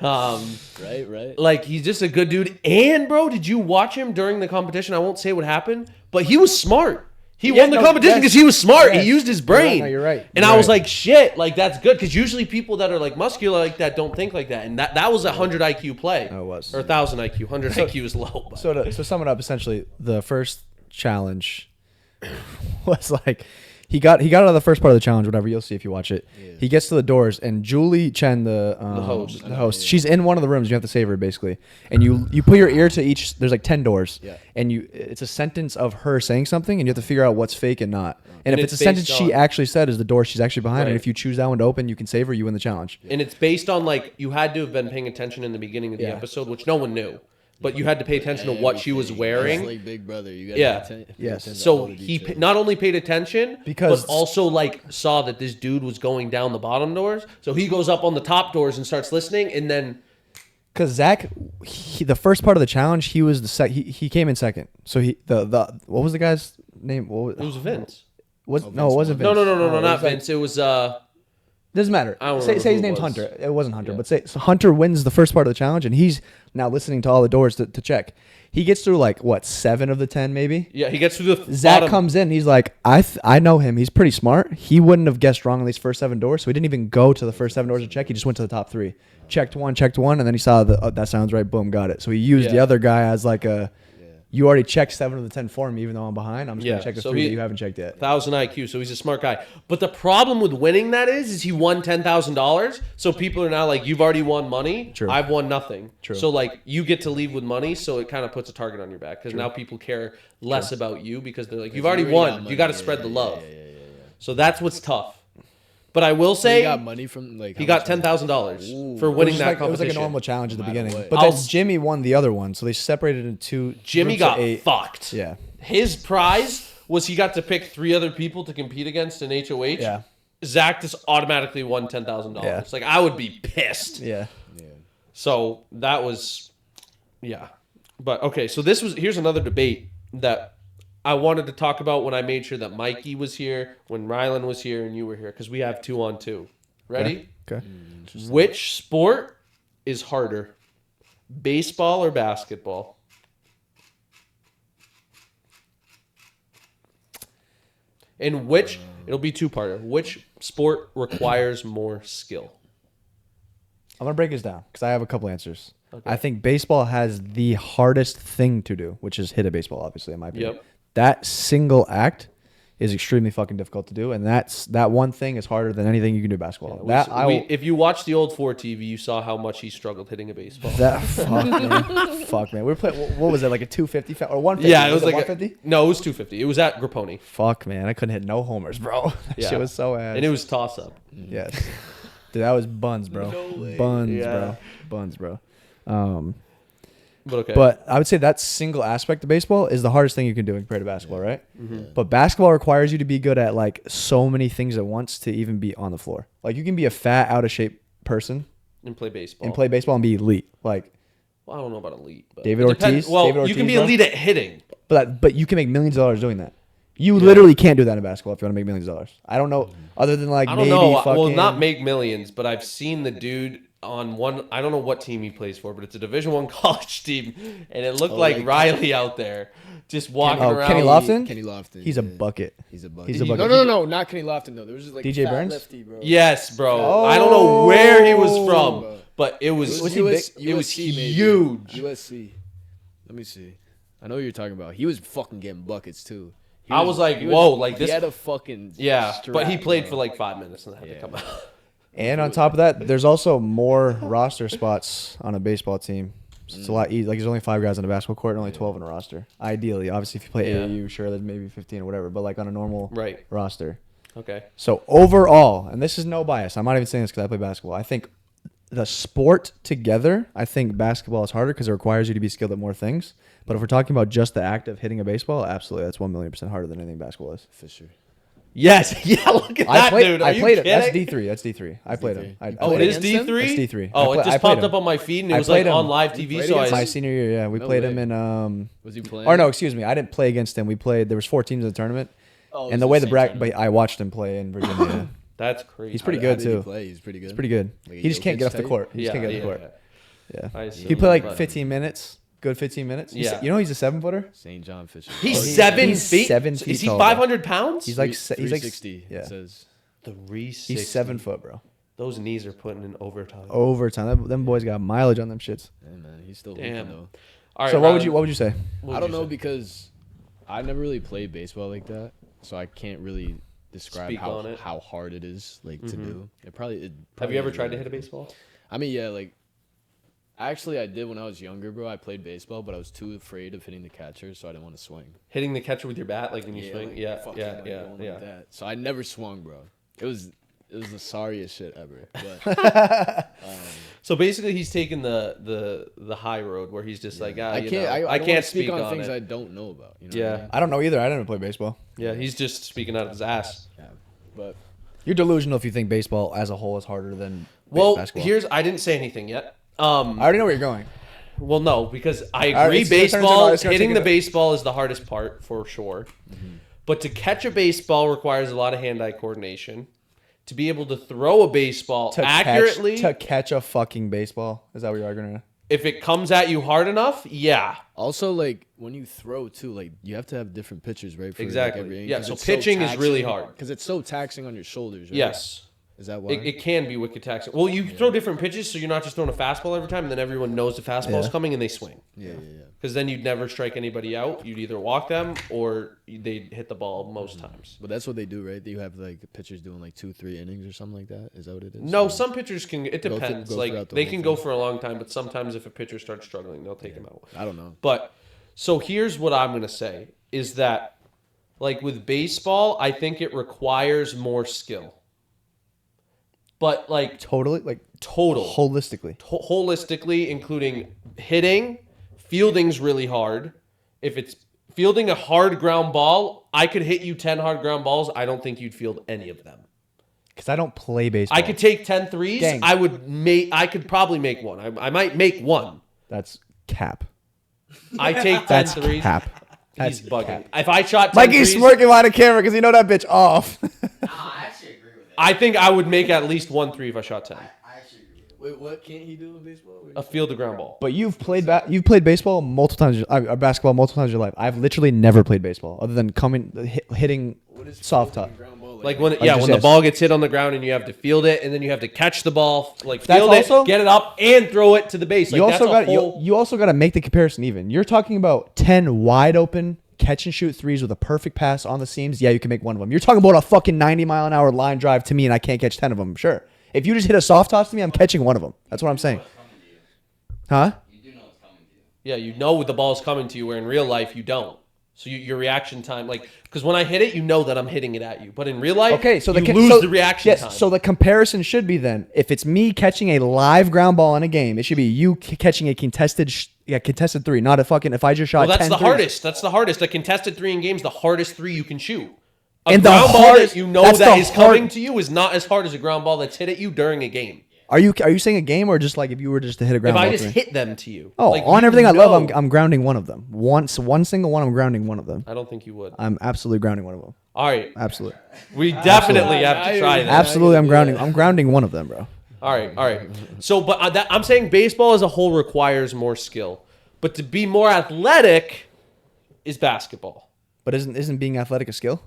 Right. Like he's just a good dude. And bro, did you watch him during the competition? I won't say what happened, but he was smart. He won the competition because he was smart. Yes. He used his You're right. brain. No, you're right. And You're I was right. like, shit, like that's good because usually people that are like muscular like that don't think like that. And that was a 100 IQ play. Oh, it was. Or 1,000 IQ. 100 IQ is low. But. So sum it up, essentially, the first challenge was like he got out of the first part of the challenge, whatever. You'll see if you watch it. Yeah. He gets to the doors, and Julie Chen, the host, she's in one of the rooms. You have to save her basically, and you put your ear to each. There's like 10 doors, Yeah. and it's a sentence of her saying something, and you have to figure out what's fake and not. And if it's it's a sentence based she on- actually said, is the door she's actually behind, and Right. if you choose that one to open, you can save her. You win the challenge. And it's based on like you had to have been paying attention in the beginning of the Yeah. episode, which no one knew. But you had to pay attention to what she was wearing. It's like Big Brother. You gotta Yeah. pay Yes. attention to So all the he details. not only paid attention, Because- but also like saw that this dude was going down the bottom doors. So he goes up on the top doors and starts listening, and then Because Zach, the first part of the challenge, he was he came in second. So the what was the guy's name? What it was Vince. was Oh, no, it Vince wasn't Vince. No, it not was like- Vince. It was Doesn't matter. I don't Say remember his who it name's was. Hunter. It wasn't Hunter, Yeah. but say so Hunter wins the first part of the challenge, and he's now listening to all the doors to check. He gets through like what 7 of the 10 maybe. yeah. He gets through the Zach bottom. comes in. He's like, I know him. He's pretty smart. He wouldn't have guessed wrong on these first 7 doors, so he didn't even go to the first 7 doors to check. He just went to the top 3, checked one, and then he saw that sounds right. Boom, got it. So he used the Yeah. other guy as like a. You already checked 7 of the 10 for me, even though I'm behind. I'm just Yeah, gonna check the so 3 he- that you haven't checked yet. 1,000 IQ, so he's a smart guy. But the problem with winning that is he won $10,000. So people are now like, you've already won money. True. I've won nothing. True. So like, you get to leave with money. So it kind of puts a target on your back because now people care less about you because they're like, you've already got won. money. You got to Yeah, spread the yeah, love. yeah. So that's what's tough. But I will So say he got money from like. he how got much $10,000 Ooh. for It was winning just that like, competition. It was like a normal challenge at the No matter beginning. what. But I'll then s- Jimmy won the other one, so they separated into 2 Jimmy groups of got 8. fucked. Yeah. His prize was he got to pick 3 other people to compete against in HOH. Yeah. Zach just automatically won $10,000. Yeah. Like I would be pissed. Yeah. Yeah. So that was, yeah. But okay, so here's another debate that I wanted to talk about when I made sure that Mikey was here, when Rylan was here, and you were here because we have 2-on-2. Ready? Okay. Which sport is harder, baseball or basketball? And it'll be 2-parter. Which sport requires more skill? I'm gonna break this down because I have a couple answers. Okay. I think baseball has the hardest thing to do, which is hit a baseball. Obviously, in my opinion, Yep. that single act is extremely fucking difficult to do, and that one thing is harder than anything you can do in basketball. If you watch the old 4 TV, you saw how much he struggled hitting a baseball. Fuck man, we were playing. What was it, like a 250 or 150? Yeah, it was like 150. No, it was 250. It was at Grapponi. Fuck man, I couldn't hit no homers, bro. That Yeah. shit was so ass. And it was toss up. Yes. Dude, that was buns, bro. Buns, Yeah. bro. But okay. But I would say that single aspect of baseball is the hardest thing you can do compared to basketball, right? Mm-hmm. But basketball requires you to be good at like so many things at once to even be on the floor. Like you can be a fat, out of shape person and play baseball. and play baseball and be elite. Like, Well, I don't know about elite. But David it depends. Ortiz? Well, David you can Ortiz, be bro? elite at hitting. but you can make millions of dollars doing that. You literally can't do that in basketball if you want to make millions of dollars. I don't know, other than like I don't maybe know. fucking. Well, not make millions, but I've seen the dude on one. I don't know what team he plays for, but it's a Division I college team, and it looked like Riley out there just walking around. Kenny Lofton? Kenny Lofton. He's a yeah. bucket. He's a bucket. He's a bucket. No, not Kenny Lofton though. There was just like DJ fat Burns? lefty, bro. Yes, bro. I don't know where he was from, but it was Was it was USC, maybe. huge. USC. Let me see. I know what you're talking about. He was fucking getting buckets too. I was like, whoa, like this. He had a fucking Yeah, but he strap, played bro. for like 5 minutes and then had to come out. And on top of that, there's also more roster spots on a baseball team. So it's a lot easier. Like there's only 5 guys on a basketball court and only 12 in a roster. Ideally, obviously, if you play Yeah. AAU, sure, there's maybe 15 or whatever. But like on a normal Right. roster. Okay. So overall, and this is no bias. I'm not even saying this because I play basketball. I think the sport together, I think basketball is harder because it requires you to be skilled at more things. But if we're talking about just the act of hitting a baseball, absolutely, that's 1,000,000% harder than anything basketball is. Fisher. Yes. Yeah. Look at that, dude. Are I you played it. kidding? That's D3. That's D3. I played him. I Oh, played it is him. against him? D3. That's D3. Oh, I it play- just I played popped him. up on my feed and it I was like played him. on live TV. played So I against My him? senior year, yeah, we No played way. him in. Was he playing? Or no, excuse me, I didn't play against him. We played. There was 4 teams in the tournament, Oh, it and was the way the the same bracket. tournament. But I watched him play in Virginia. That's crazy. He's pretty How good did he too. play? He's pretty good. He's pretty good. Like a He just can't get Jokic off the type? court. He just Yeah, can't get off the yeah, court. yeah. Yeah. I assume, He played like but- 15 minutes. Good 15 minutes. Yeah. You know he's a 7-footer. St. John Fisher. He's he's 7 feet. 7 So feet Is he tall, 500 pounds? He's like Three- he's like 360. yeah. It says. 360. He's 7 foot, bro. Those knees are putting in overtime. Overtime. Them boys got mileage on them shits. Hey man, he's still Damn. hooping though. All right, So what would Rylan, you say? what I would don't you know say? because I never really played baseball like that, so I can't really describe Speak on it. how hard it is like to do. It probably. Have you ever is tried to really hit a hard. baseball? I mean, yeah, like actually, I did when I was younger, bro. I played baseball, but I was too afraid of hitting the catcher, so I didn't want to swing. Hitting the catcher with your bat, like when you swing? like, Yeah, fucking, yeah, like, yeah, going yeah. like that. So I never swung, bro. It was the sorriest shit ever. But So basically, he's taking the high road where he's just like, I you can't. know, I I don't can't wanna speak on things it. I don't know about. You know Yeah. What I mean? I don't know either. I didn't play baseball. Yeah, he's just speaking out of his ass. Yeah. But You're delusional if you think baseball as a whole is harder than Well, basketball. I didn't say anything yet. I already know where you're going. Well, no, because I right, agree. it's gonna turn into- Baseball, it's gonna hitting take the it- baseball is the hardest part for sure. But to catch a baseball requires a lot of hand-eye coordination. To be able to throw a baseball accurately, to catch a fucking baseball. Is that what you're arguing right if it comes at you hard enough, yeah, also, like when you throw too, like you have to have different pitchers, right? For Exactly. Like, every inning, Yeah, 'cause so it's pitching is really taxing- hard. because it's so taxing on your shoulders. Right? yes. Is that why? It can be wicked taxing. Well, you throw different pitches, so you're not just throwing a fastball every time, and then everyone knows the fastball's Yeah. coming and they swing. yeah. Because then you'd never strike anybody out. You'd either walk them or they'd hit the ball most times. But that's what they do, right? You have like pitchers doing like 2-3 innings or something like that. Is that what it is? No, Or- some pitchers can. It Go through- depends. go Like throughout the they whole can thing. go for a long time, but sometimes if a pitcher starts struggling, they'll take him out. I don't know. But so here's what I'm gonna say is that, like with baseball, I think it requires more skill. But like now? Totally, like total, holistically. holistically, including hitting, fielding's really hard. If it's fielding a hard ground ball, I could hit you 10 hard ground balls. I don't think you'd field any of them. Because I don't play baseball. I could take 10 threes. Gang. I could probably make one. I might make one. That's cap. I take 10 That's threes. cap. That's He's bugging. cap. If I shot 10 Mikey's threes, smirking behind the camera because you know that bitch off. Nah, I actually agree with it. I think I would make at least 1 3 if I shot 10. I actually agree with it. Wait, what can't he do in baseball? A field of ground ball. But you've played baseball multiple times, or basketball multiple times in your life. I've literally never played baseball other than hitting What is soft fielding top. ground ball Like when just when the yes. ball gets hit on the ground and you have to field it, and then you have to catch the ball, like That's field it, also- get it up, and throw it to the base. Like, You also that's a got whole, you also got to make the comparison even. You're talking about 10 wide open catch and shoot threes with a perfect pass on the seams. Yeah, you can make one of them. You're talking about a fucking 90-mile-an-hour line drive to me, and I can't catch 10 of them. Sure. If you just hit a soft toss to me, I'm catching one of them. That's what I'm saying. Huh? You do know it's coming to you. yeah, you know the ball's coming to you, where in real life you don't. So your reaction time, like, because when I hit it, you know that I'm hitting it at you. But in real life, Okay, so you lose the reaction time. So the comparison should be then, if it's me catching a live ground ball in a game, it should be you catching a contested three, not a fucking. If I just shot, Well, that's 10 the threes. hardest. That's the hardest. A contested three in games, the hardest three you can shoot. A And the ground ball hardest- that you know that's that the is hard- coming to you is not as hard as a ground ball that's hit at you during a game. Are you saying a game or just like if you were just to hit a ground If ball? I just three? hit them to you. Oh, like, on you everything I love, know- I'm grounding one of them. One single one, I'm grounding one of them. I don't think you would. I'm absolutely grounding one of them. All right, Absolutely. we definitely have to try that. Absolutely, I'm grounding one of them, bro. All right. So, but I'm saying baseball as a whole requires more skill, but to be more athletic is basketball. But isn't being athletic a skill?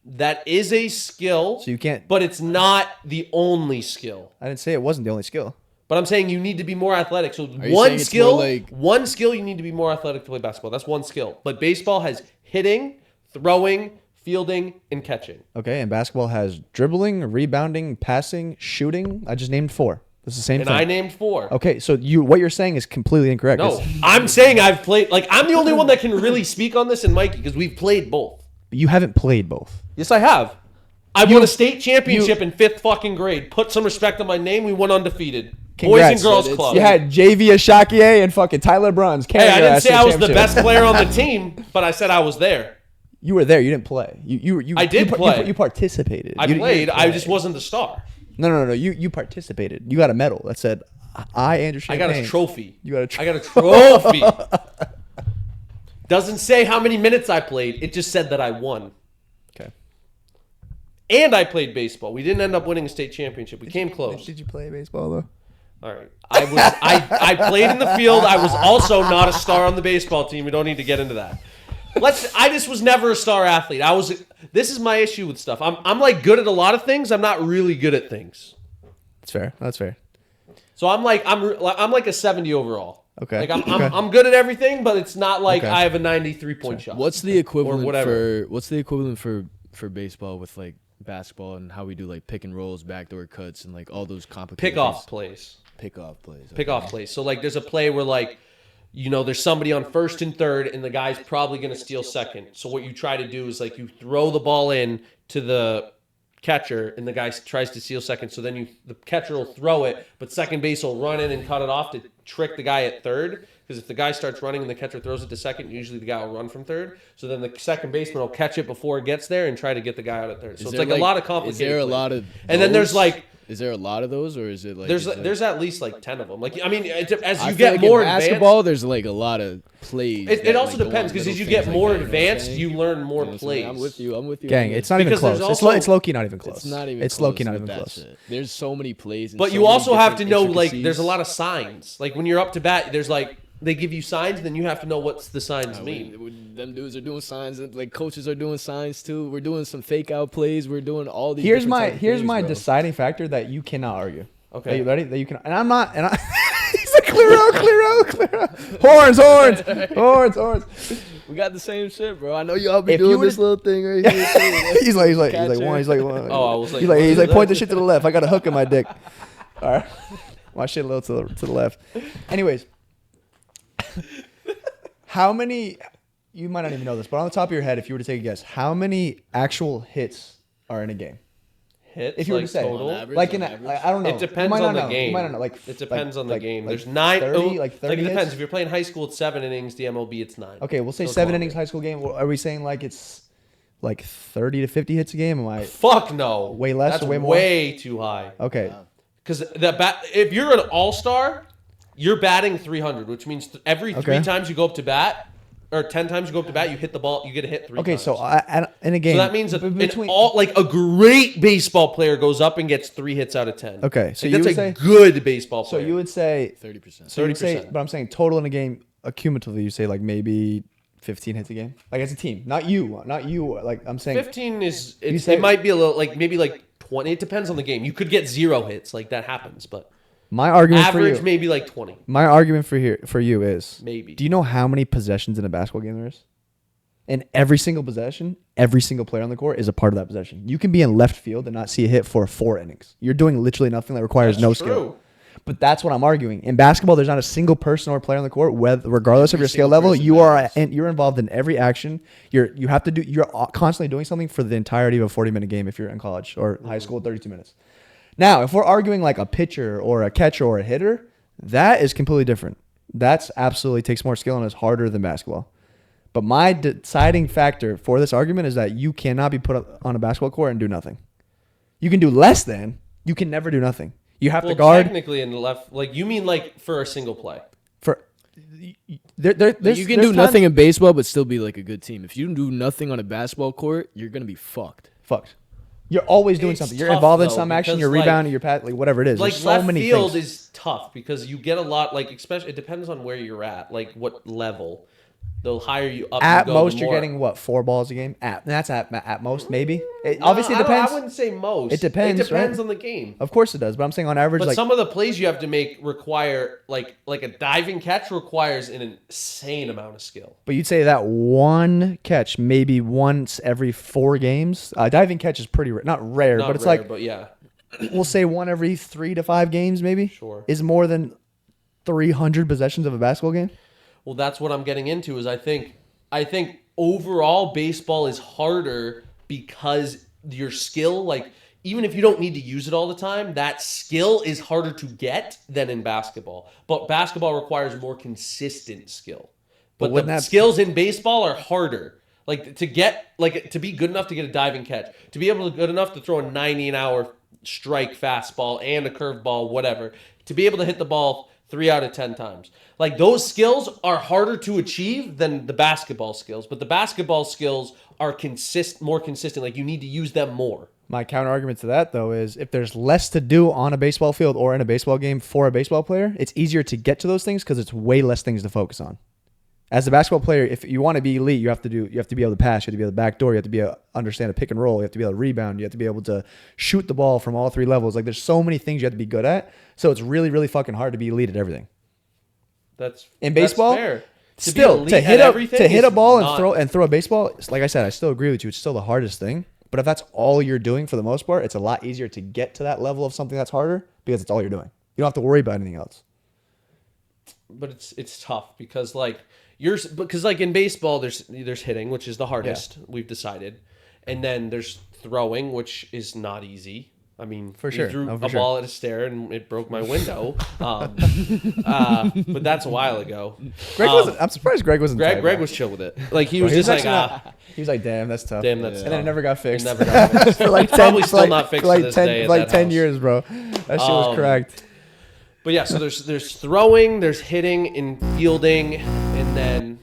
That is a skill. So you can't. But it's not the only skill. I didn't say it wasn't the only skill. But I'm saying you need to be more athletic. So you saying one it's skill, more like- one skill, you need to be more athletic to play basketball. That's one skill. But baseball has hitting, throwing, fielding, and catching. Okay, and basketball has dribbling, rebounding, passing, shooting. I just named 4. It's the same And thing. I named 4. Okay, so what you're saying is completely incorrect. No, It's- I'm saying I've played. Like, I'm the only one that can really speak on this, and Mikey, because we've played both. you haven't played both. Yes, I have. I won a state championship in 5th fucking grade. Put some respect on my name. We went undefeated. Congrats. Boys and girls It's- club. You had JV Ashakie and fucking Tyler Bruns. Hey, I didn't say I was the best player on the team, but I said I was there. You were there. You didn't play. You I did play. You participated. I You played. didn't I play. just wasn't the star. No. You participated. You got a medal that said, "I, Andrew I Champagne." got a trophy. You got a I got a trophy. Doesn't say how many minutes I played. It just said that I won. Okay. And I played baseball. We didn't end up winning a state championship. We came close. Did you play baseball though? All right. I played in the field. I was also not a star on the baseball team. We don't need to get into that. I just was never a star athlete. This is my issue with stuff. I'm like good at a lot of things. I'm not really good at things. That's fair. That's fair. So I'm like a 70 overall. Okay. Like Okay. I'm good at everything, but it's not like Okay. I have a 93-point shot. What's the equivalent whatever. for baseball with like basketball and how we do like pick and rolls, backdoor cuts, and like all those complicated Pick-off plays. Pick-off plays. Pick-off plays. So like there's a play where like, you know, there's somebody on first and third, and the guy's probably going to steal second. So what you try to do is like you throw the ball in to the catcher, and the guy tries to steal second. So then the catcher will throw it, but second base will run in and cut it off to trick the guy at third. Because if the guy starts running and the catcher throws it to second, usually the guy will run from third. So then the second baseman will catch it before it gets there and try to get the guy out at third. So it's like a lot of complicated. Is there a plays. lot of? And then there's those? like. Is there a lot of those, or is it like? There's at least like 10 of them. Like I mean, as I you feel get like more in advanced, basketball, there's like a lot of plays. it that, also like, go depends on because as little you get things more like that, you know what I'm advanced, saying? you learn more You know what I'm saying? plays. I'm with you. Gang, it's not even Because close. there's It's also- low key not even close. It's not even. It's close low key not with even that close. shit. There's so many plays. And But so you many also have to different know like there's a intricacies. lot of signs. Like when you're up to bat, there's like they give you signs, then you have to know what the signs mean. Them dudes are doing signs, and like coaches are doing signs too. We're doing some fake out plays. We're doing all these. Here's different my type of here's plays, my bro. deciding factor that you cannot argue. Okay. Are you ready? That you can, and I'm not. And I, he's like clear out. Horns. We got the same shit, bro. I know y'all be If you doing would've- this little thing right here. Too. he's like Catcher. one. He's like one. Oh, I was like, he's what is like that? point the shit to the left. I got a hook in my dick. All right, my shit a little to the left. Anyways, how many? You might not even know this, but on the top of your head, if you were to take a guess, how many actual hits are in a game? Hits, If you were like to say, total. On average? like in on a, average? I don't know. It You depends might on not the know. game. You might not know. Like It depends on the game. Like There's 9. 30, like 30 it depends. hits? If you're playing high school, it's 7 innings. The MLB, it's 9. Okay, we'll say So it's 7 longer. innings high school game. Are we saying like it's like 30 to 50 hits a game? Am I Fuck no. Way less That's or way more? way too high. okay? Because if you're an all-star, you're batting 300, which means every 3 Okay. times you go up to bat, or 10 times you go up to bat, you hit the ball, you get a hit 3 Okay, times. so in a game, So that means that between a great baseball player goes up and gets 3 hits out of 10. Okay, so Like, you that's would a say- good baseball so player. you would say 30%. so you would say, 30%. but I'm saying total in a game, accumulatively, you say like maybe 15 hits a game? Like as a team, not you. Like I'm saying, 15 is You it, say- it might be a little like maybe like 20. It depends on the game. You could get 0 hits, like that happens, but my argument average for you, maybe like 20. my argument for you is Maybe. Do you know how many possessions in a basketball game there is? And every single possession, every single player on the court is a part of that possession. You can be in left field and not see a hit for 4 innings. You're doing literally nothing that requires That's no true. skill. But that's what I'm arguing. In basketball, there's not a single person or player on the court, regardless of Every your skill single level. person You are matters. and you're involved in every action. You're constantly doing something for the entirety of a 40-minute game if you're in college or high school, 32 minutes. Now, if we're arguing like a pitcher or a catcher or a hitter, that is completely different. That's absolutely takes more skill and is harder than basketball. But my deciding factor for this argument is that you cannot be put up on a basketball court and do nothing. You can do less than. You can never do nothing. You have Well, to guard technically in the left, like you mean like for a single play. for. You can do nothing in baseball, but still be like a good team. If you do nothing on a basketball court, you're gonna be fucked. Fucked. You're always doing It's something. You're tough, involved in though, some action. because, You're like- rebounding. You're like whatever it is. Like There's so left many field things. is tough because you get a lot. Like especially, it depends on where you're at. Like what level. The higher you up, At you go, most, the you're more. getting what 4 balls a game. That's at most maybe. It No, obviously I don't- depends. I wouldn't say most. It depends, It depends right? on the game. Of course it does, but I'm saying on average, But like some of the plays you have to make require like a diving catch requires an insane amount of skill. But you'd say that one catch maybe once every 4 games. Diving catch is pretty not rare, Not but it's rare, like but yeah, we'll say one every 3 to 5 games maybe. Sure. Is more than 300 possessions of a basketball game. well, that's what I'm getting into. Is I think overall baseball is harder because your skill, like even if you don't need to use it all the time, that skill is harder to get than in basketball. But basketball requires more consistent skill. But wouldn't the that- skills in baseball are harder. Like to get, like to be good enough to get a diving catch, to be able to good enough to throw a 90 an hour strike fastball and a curveball, whatever, to be able to hit the ball 3 out of 10 times. Like those skills are harder to achieve than the basketball skills, but the basketball skills are more consistent. Like you need to use them more. My counter argument to that though is if there's less to do on a baseball field or in a baseball game for a baseball player, it's easier to get to those things because it's way less things to focus on. As a basketball player, if you want to be elite, you have to be able to pass, you have to be able to backdoor, you have to be able to understand a pick and roll, you have to be able to rebound, you have to be able to shoot the ball from all 3 levels. Like there's so many things you have to be good at. So it's really, really fucking hard to be elite at everything. That's In baseball, that's fair. To be Still, elite to at hit everything a is ball not- and throw a baseball, like I said, I still agree with you. It's still the hardest thing. But if that's all you're doing for the most part, it's a lot easier to get to that level of something that's harder because it's all you're doing. You don't have to worry about anything else. But it's tough because like in baseball there's hitting, which is the hardest, we've decided, and then there's throwing, which is not easy. I mean, For we sure. threw No, for a sure. ball at a stair and it broke my window. But that's a while ago. I'm surprised Greg wasn't. Greg tight, was chill with it. Like he bro. was just like, actually not- he was like, damn, that's tough. damn, that's and then it tough. never got It fixed. never got fixed. for like It's probably 10, still for like, not fixed for like to this 10, day at for like that 10 house. years, bro. That shit was cracked. But yeah, so there's throwing, there's hitting and fielding, and then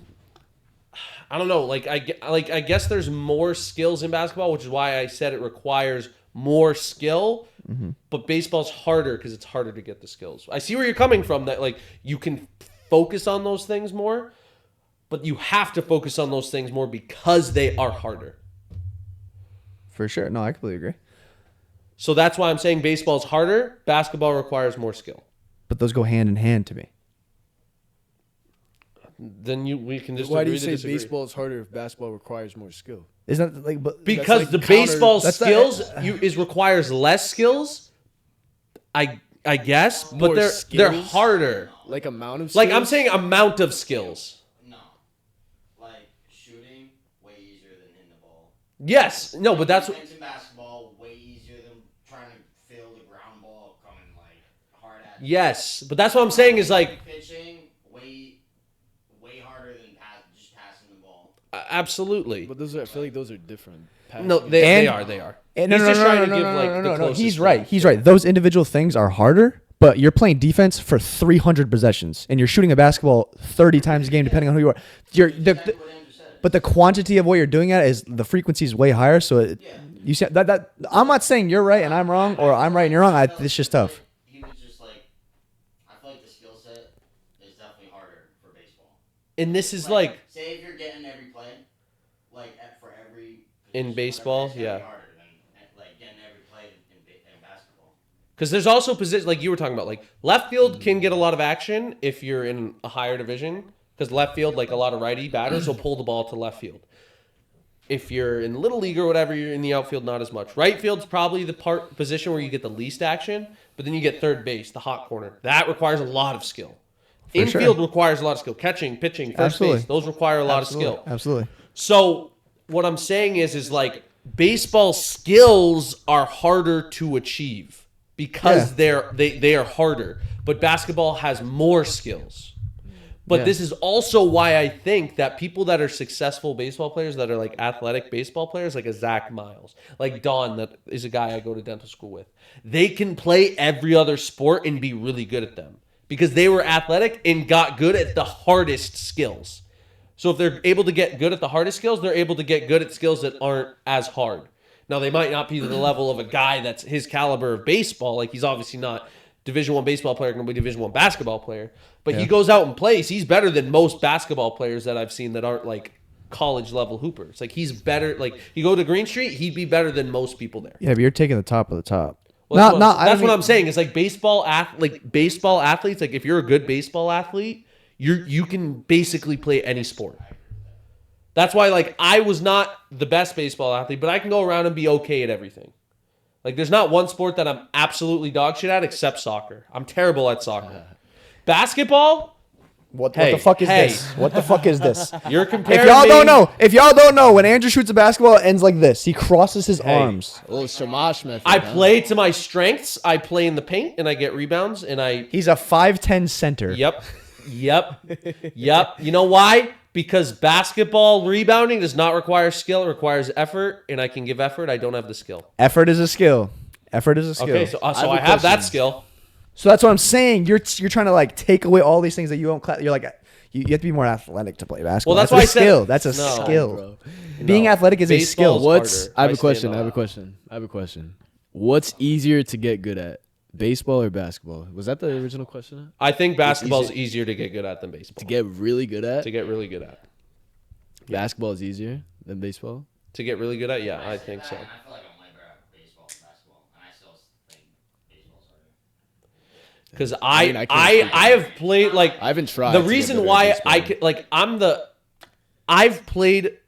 I don't know. I guess there's more skills in basketball, which is why I said it requires more skill. Mm-hmm. But baseball's harder because it's harder to get the skills. I see where you're coming from. That like you can focus on those things more, but you have to focus on those things more because they are harder. For sure. No, I completely agree. So that's why I'm saying baseball's harder. Basketball requires more skill. But those go hand in hand to me. Then we can just Why do agree you to say disagree. baseball is harder if basketball requires more skill? Isn't that like but Because like the counter- baseball that's not- skills requires less skills, I guess, but More they're skills? harder. Like amount of Like skills? I'm saying, amount of skills. No. Like shooting, way easier than hitting the ball. Yes, no, but that's Defensive basketball, way easier than trying to fill the ground ball coming like hard at you. yes, but that's what I'm saying is like Pitching, way harder than just passing the ball. absolutely. But those are, I feel like those are different. No, Passing. they And- are. And He's just trying to give like the closest He's thing. right. He's right. Those individual things are harder, but you're playing defense for 300 possessions, and you're shooting a basketball 30 times a game, depending on who you are. Exactly what Andrew said. But the quantity of what you're doing at is the frequency is way higher. So Yeah. you see that I'm not saying you're right and I'm wrong, or I'm right and you're wrong. It's just tough. He was just like, I feel like the skill set is definitely harder for baseball. And this is like say if you're getting every play, for every in position, baseball, whatever, it's gonna yeah. be harder than getting every play in basketball. Because there's also positions like you were talking about, like left field can get a lot of action if you're in a higher division. Because left field, like a lot of righty batters will pull the ball to left field. If you're in little league or whatever, you're in the outfield, not as much. Right field's probably the position where you get the least action, but then you get third base, the hot corner. That requires a lot of skill. Infield requires a lot of skill. Catching, pitching, first base, those require a lot of skill. Absolutely. So what I'm saying is like baseball skills are harder to achieve because they are harder, but basketball has more skills. But this is also why I think that people that are successful baseball players, that are like athletic baseball players, like a Zach Miles, like Don, that is a guy I go to dental school with, they can play every other sport and be really good at them because they were athletic and got good at the hardest skills. So if they're able to get good at the hardest skills, they're able to get good at skills that aren't as hard. Now, they might not be to the level of a guy that's his caliber of baseball. Like, he's obviously not Division I baseball player, going to be Division I basketball player. But he goes out and plays. He's better than most basketball players that I've seen that aren't, like, college-level hoopers. Like, he's better. Like, you go to Green Street, he'd be better than most people there. Yeah, but you're taking the top of the top. Well, that's what I'm saying. It's like baseball athletes. Like, if you're a good baseball athlete, you can basically play any sport. That's why, like, I was not the best baseball athlete, but I can go around and be okay at everything. Like, there's not one sport that I'm absolutely dog shit at except soccer. I'm terrible at soccer. Basketball? What the fuck is this? What the fuck is this? You're comparing if y'all don't know, when Andrew shoots a basketball, it ends like this. He crosses his arms. A little Shamash method. I play to my strengths. I play in the paint, and I get rebounds, and I... He's a 5'10" center. Yep. You know why? Because basketball rebounding does not require skill. It requires effort, and I can give effort. I don't have the skill. Effort is a skill. Okay, so I have that skill. So that's what I'm saying. You're trying to like take away all these things that you don't. You're like you have to be more athletic to play basketball. Well, that's why I said skill. That's a no, skill. Bro. Being athletic is a skill. Baseball's harder. I have a stand question. on I have a question. What's easier to get good at, baseball or basketball? Was that the original question? I think basketball's easier to get good at than baseball. To get really good at? To get really good at. Basketball is easier than baseball? To get really good at, yeah, I think so. I feel like I'm way better at baseball than basketball, and I still think baseball's harder. Because I have played like I haven't tried. the to get reason better at why baseball. I could like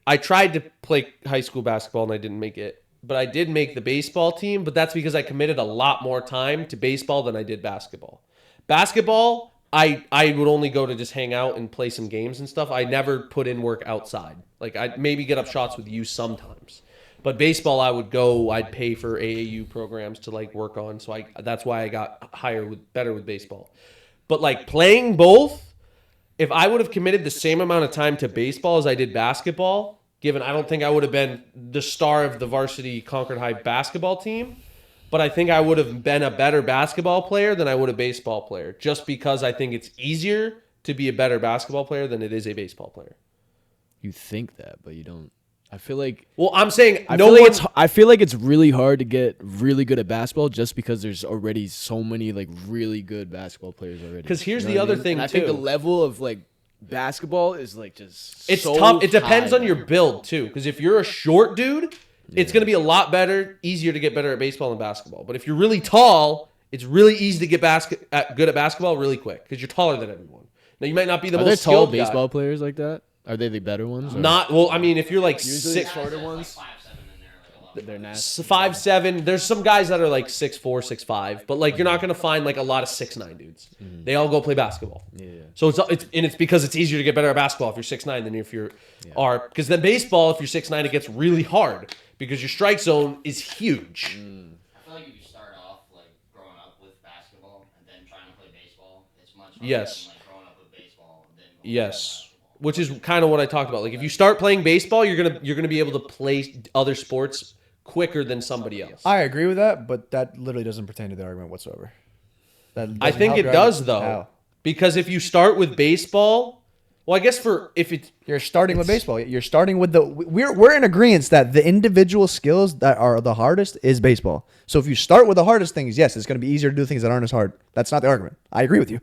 I tried to play high school basketball and I didn't make it, but I did make the baseball team. But that's because I committed a lot more time to baseball than I did basketball. Basketball, I would only go to just hang out and play some games and stuff. I never put in work outside. Like, I'd maybe get up shots with you sometimes. But baseball, I'd pay for AAU programs to, like, work on. So that's why I got better with baseball. But, like, playing both, if I would have committed the same amount of time to baseball as I did basketball, given I don't think I would have been the star of the varsity Concord High basketball team, but I think I would have been a better basketball player than I would a baseball player, just because I think it's easier to be a better basketball player than it is a baseball player. You think that, but you don't. I feel like... Well, I'm saying I feel like it's really hard to get really good at basketball just because there's already so many like really good basketball players already. Because here's You know the what I other mean? thing, and I too. think the level of like basketball is like just It's so tough. It depends high, on your man. build, too. Because if you're a short dude, it's going to be a lot easier to get better at baseball than basketball. But if you're really tall, it's really easy to get good at basketball really quick because you're taller than everyone. Now, you might not be the Are there most tall skilled baseball guy. players like that? Are they the better ones? or- Not well. I mean, if you're like Usually six, shorter ones. 5'7" in there, like a lot. They're nasty. 5'7". There's some guys that are like 6'4", 6'5", but like you're not gonna find like a lot of 6'9" dudes. They all go play basketball. Yeah. So it's because it's easier to get better at basketball if you're 6'9" than if you're because then baseball, if you're 6'9", it gets really hard because your strike zone is huge. I feel like if you start off like growing up with basketball and then trying to play baseball, it's much harder Yes. than like growing up with baseball and then going to Yes. basketball. Which is kind of what I talked about. Like if you start playing baseball, you're gonna be able to play other sports quicker than somebody else. I agree with that, but that literally doesn't pertain to the argument whatsoever. I That think help it your does argument. though, How? because if you start with baseball, well, I guess You're starting with baseball. You're starting with we're in agreement that the individual skills that are the hardest is baseball. So if you start with the hardest things, yes, it's going to be easier to do things that aren't as hard. That's not the argument. I agree with you.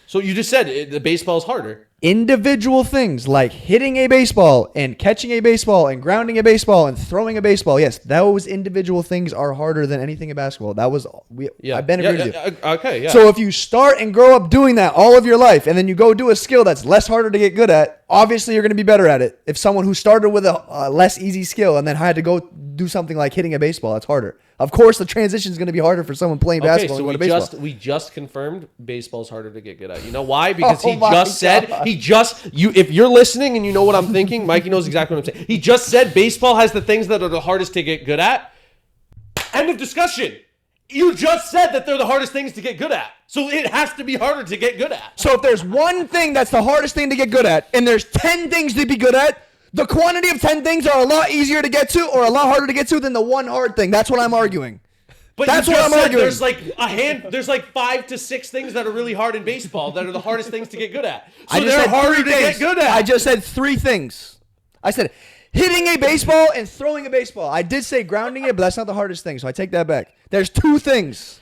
so you just said the baseball is harder. individual things like hitting a baseball and catching a baseball and grounding a baseball and throwing a baseball, yes, those individual things are harder than anything in basketball. That was I've been agreeing with you. Okay, yeah. So if you start and grow up doing that all of your life, and then you go do a skill that's less harder to get good at, obviously you're going to be better at it. If someone who started with a less easy skill and then had to go do something like hitting a baseball, that's harder. Of course, the transition is going to be harder for someone playing basketball so than going to baseball. we just confirmed baseball's harder to get good at. You know why? Because he my just said God. if you're listening and you know what I'm thinking, Mikey knows exactly what I'm saying. He just said baseball has the things that are the hardest to get good at. End of discussion. You just said that they're the hardest things to get good at. So it has to be harder to get good at. So if there's one thing that's the hardest thing to get good at, and there's 10 things to be good at, the quantity of 10 things are a lot easier to get to or a lot harder to get to than the one hard thing. That's what I'm arguing. But That's you what just I'm said arguing. there's like 5 to 6 things that are really hard in baseball that are the hardest things to get good at. So I just they're said harder three to things. get good at. I just said 3 things. I said hitting a baseball and throwing a baseball. I did say grounding it, but that's not the hardest thing, so I take that back. There's 2 things.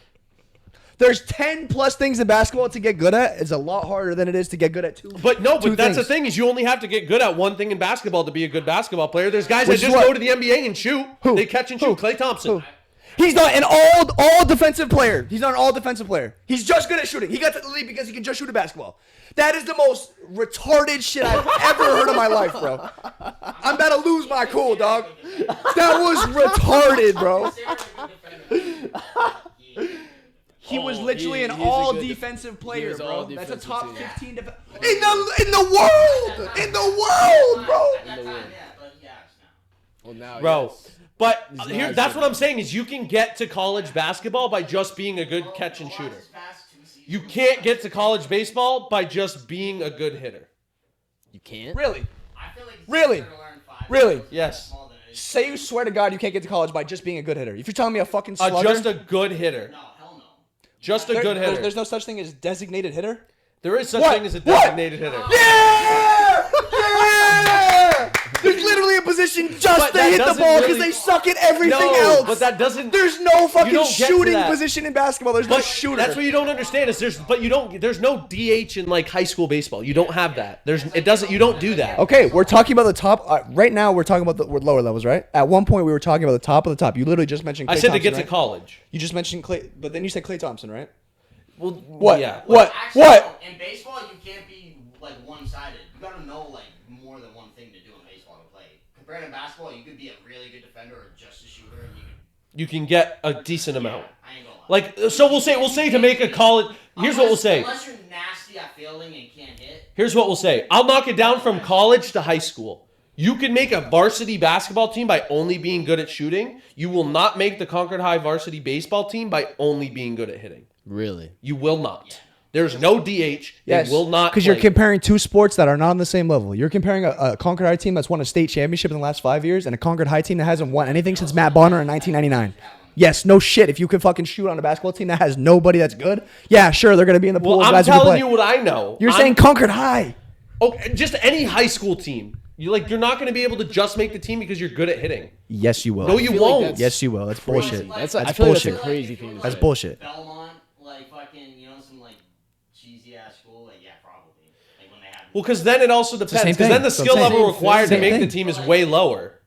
There's 10 plus things in basketball to get good at. It's a lot harder than it is to get good at 2. But no, but two that's things. the thing is you only have to get good at one thing in basketball to be a good basketball player. There's guys Which that is just what? go to the NBA and shoot. Who? They catch and shoot. Who? Klay Thompson. Who? He's not an all defensive player. He's not an all defensive player. He's just good at shooting. He got to the league because he can just shoot a basketball. That is the most retarded shit I've ever heard in my life, bro. I'm about to lose my cool, dog. That was retarded, bro. He was literally an he's a all good defensive player, was bro. all That's a defensive top too. 15 in the world, bro. At that time, yeah, but yeah, it's now. Well, now, Bro. yes. But He's here, not that's good. what I'm saying is you can get to college basketball by just being a good catch and shooter. This past 2 seasons, You can't get to college baseball by just being a good hitter. You can't. Really? I feel like it's Really? easier to learn 5 Really? moves Yes. more than it is. Say you swear to God you can't get to college by just being a good hitter. If you're telling me a fucking slugger, Just a good hitter. No, hell no. Just a good hitter. There's no such thing as designated hitter. There is such What? thing as a What? designated hitter. Yeah! Yeah! There's literally a position just But to that hit the doesn't ball because really- they suck at everything No, else. but that doesn't. There's no fucking don't get to shooting that. position in basketball. There's no But shooter. that's what you don't understand is there's no DH in like high school baseball. You don't have that. You don't do that. Okay, we're talking about the top. Right now, we're talking about the lower levels, right? At one point, we were talking about the top of the top. You literally just mentioned Klay I said Thompson, to get right? to college. You just mentioned Clay, but then you said Klay Thompson, right? Well, What? Yeah. What? Actually, What? no, in baseball, you can't be like one-sided. You gotta know like more than one thing to do in baseball to play. Compared to basketball, you could be a really good defender or just a shooter, and You can get a decent amount. I ain't gonna lie. Like so, we'll say to make a college. Here's what we'll say. Unless you're nasty at fielding and can't hit. Here's what we'll say. I'll knock it down from college to high school. You can make a varsity basketball team by only being good at shooting. You will not make the Concord High varsity baseball team by only being good at hitting. Really? You will not. There's no DH. Yes, They will not. because you're play. comparing 2 sports that are not on the same level. You're comparing a Concord High team that's won a state championship in the last 5 years and a Concord High team that hasn't won anything since Matt Bonner in 1999. Yes, no shit. If you could fucking shoot on a basketball team that has nobody that's good, yeah, sure, they're gonna be in the pool. Well, of I'm guys who can telling play. you what I know. You're saying Concord High. Oh, just any high school team. You're not going to be able to just make the team because you're good at hitting. Yes, you will. No, you feel like won't. that's- Yes, you will. That's bullshit. That's That's I feel bullshit. like that's a crazy thing to That's say. bullshit. Belmont, like fucking, some like cheesy ass school, like yeah, probably. Like when they have. Well, because then it also depends. same Because thing. then the That's what skill I'm saying. level required to Same make thing. the team is way lower.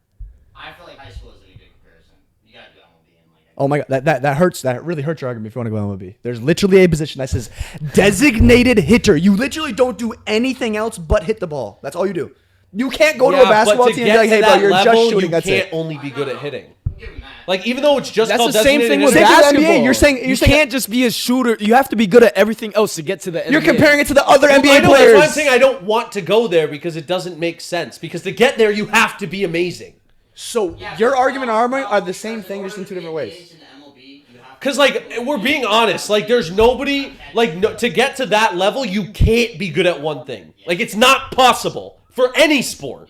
I feel like high school is a good comparison. You gotta do MLB and like. Oh my god, that hurts. That really hurts your argument if you want to go MLB. There's literally a position that says designated hitter. You literally don't do anything else but hit the ball. That's all you do. You can't go to a basketball team and be like, hey, bro, you're just shooting. That's You can't it. only be good at hitting. Give him that. Like even though it's just That's called the same designated thing with hitter- Same thing with basketball. NBA. You're saying You can't just be a shooter. You have to be good at everything else to get to the NBA. You're comparing it to the other Well, NBA I know, players. that's why I'm saying I don't want to go there because it doesn't make sense. Because to get there, you have to be amazing. So Yeah, your but argument and our argument are the because same in thing, order just in to two get different ways. engaged in the MLB, you have to Because like we're being honest, like there's nobody like to get to that level, you can't be good at one thing. Like it's not possible for any sport.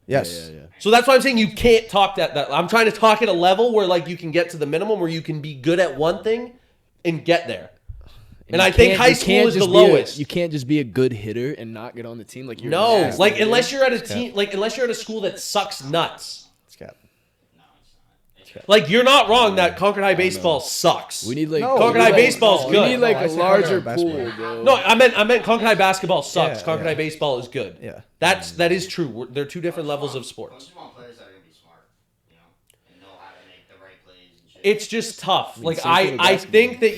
Yes. Yeah. So that's why I'm saying you can't talk that. I'm trying to talk at a level where like you can get to the minimum where you can be good at one thing and get there. And I think high school is the lowest. You can't just be a good hitter and not get on the team. Like you're No, nasty, like dude. unless you're at a team, like unless you're at a school that sucks nuts. It's cap. No, it's not. It's Like, you're not wrong that Concord High baseball sucks. We need like No, Concord we High don't. baseball is We good. need like No, I a said larger Concord High pool, basketball. bro. No, I meant Concord High basketball sucks. Yeah, Concord yeah. High baseball is good. Yeah. That is true. They're two different levels of sports. Coaches want players that are gonna be smart, you know, and know how to make the right plays and shit. It's just tough. Like, same thing with I basketball. think that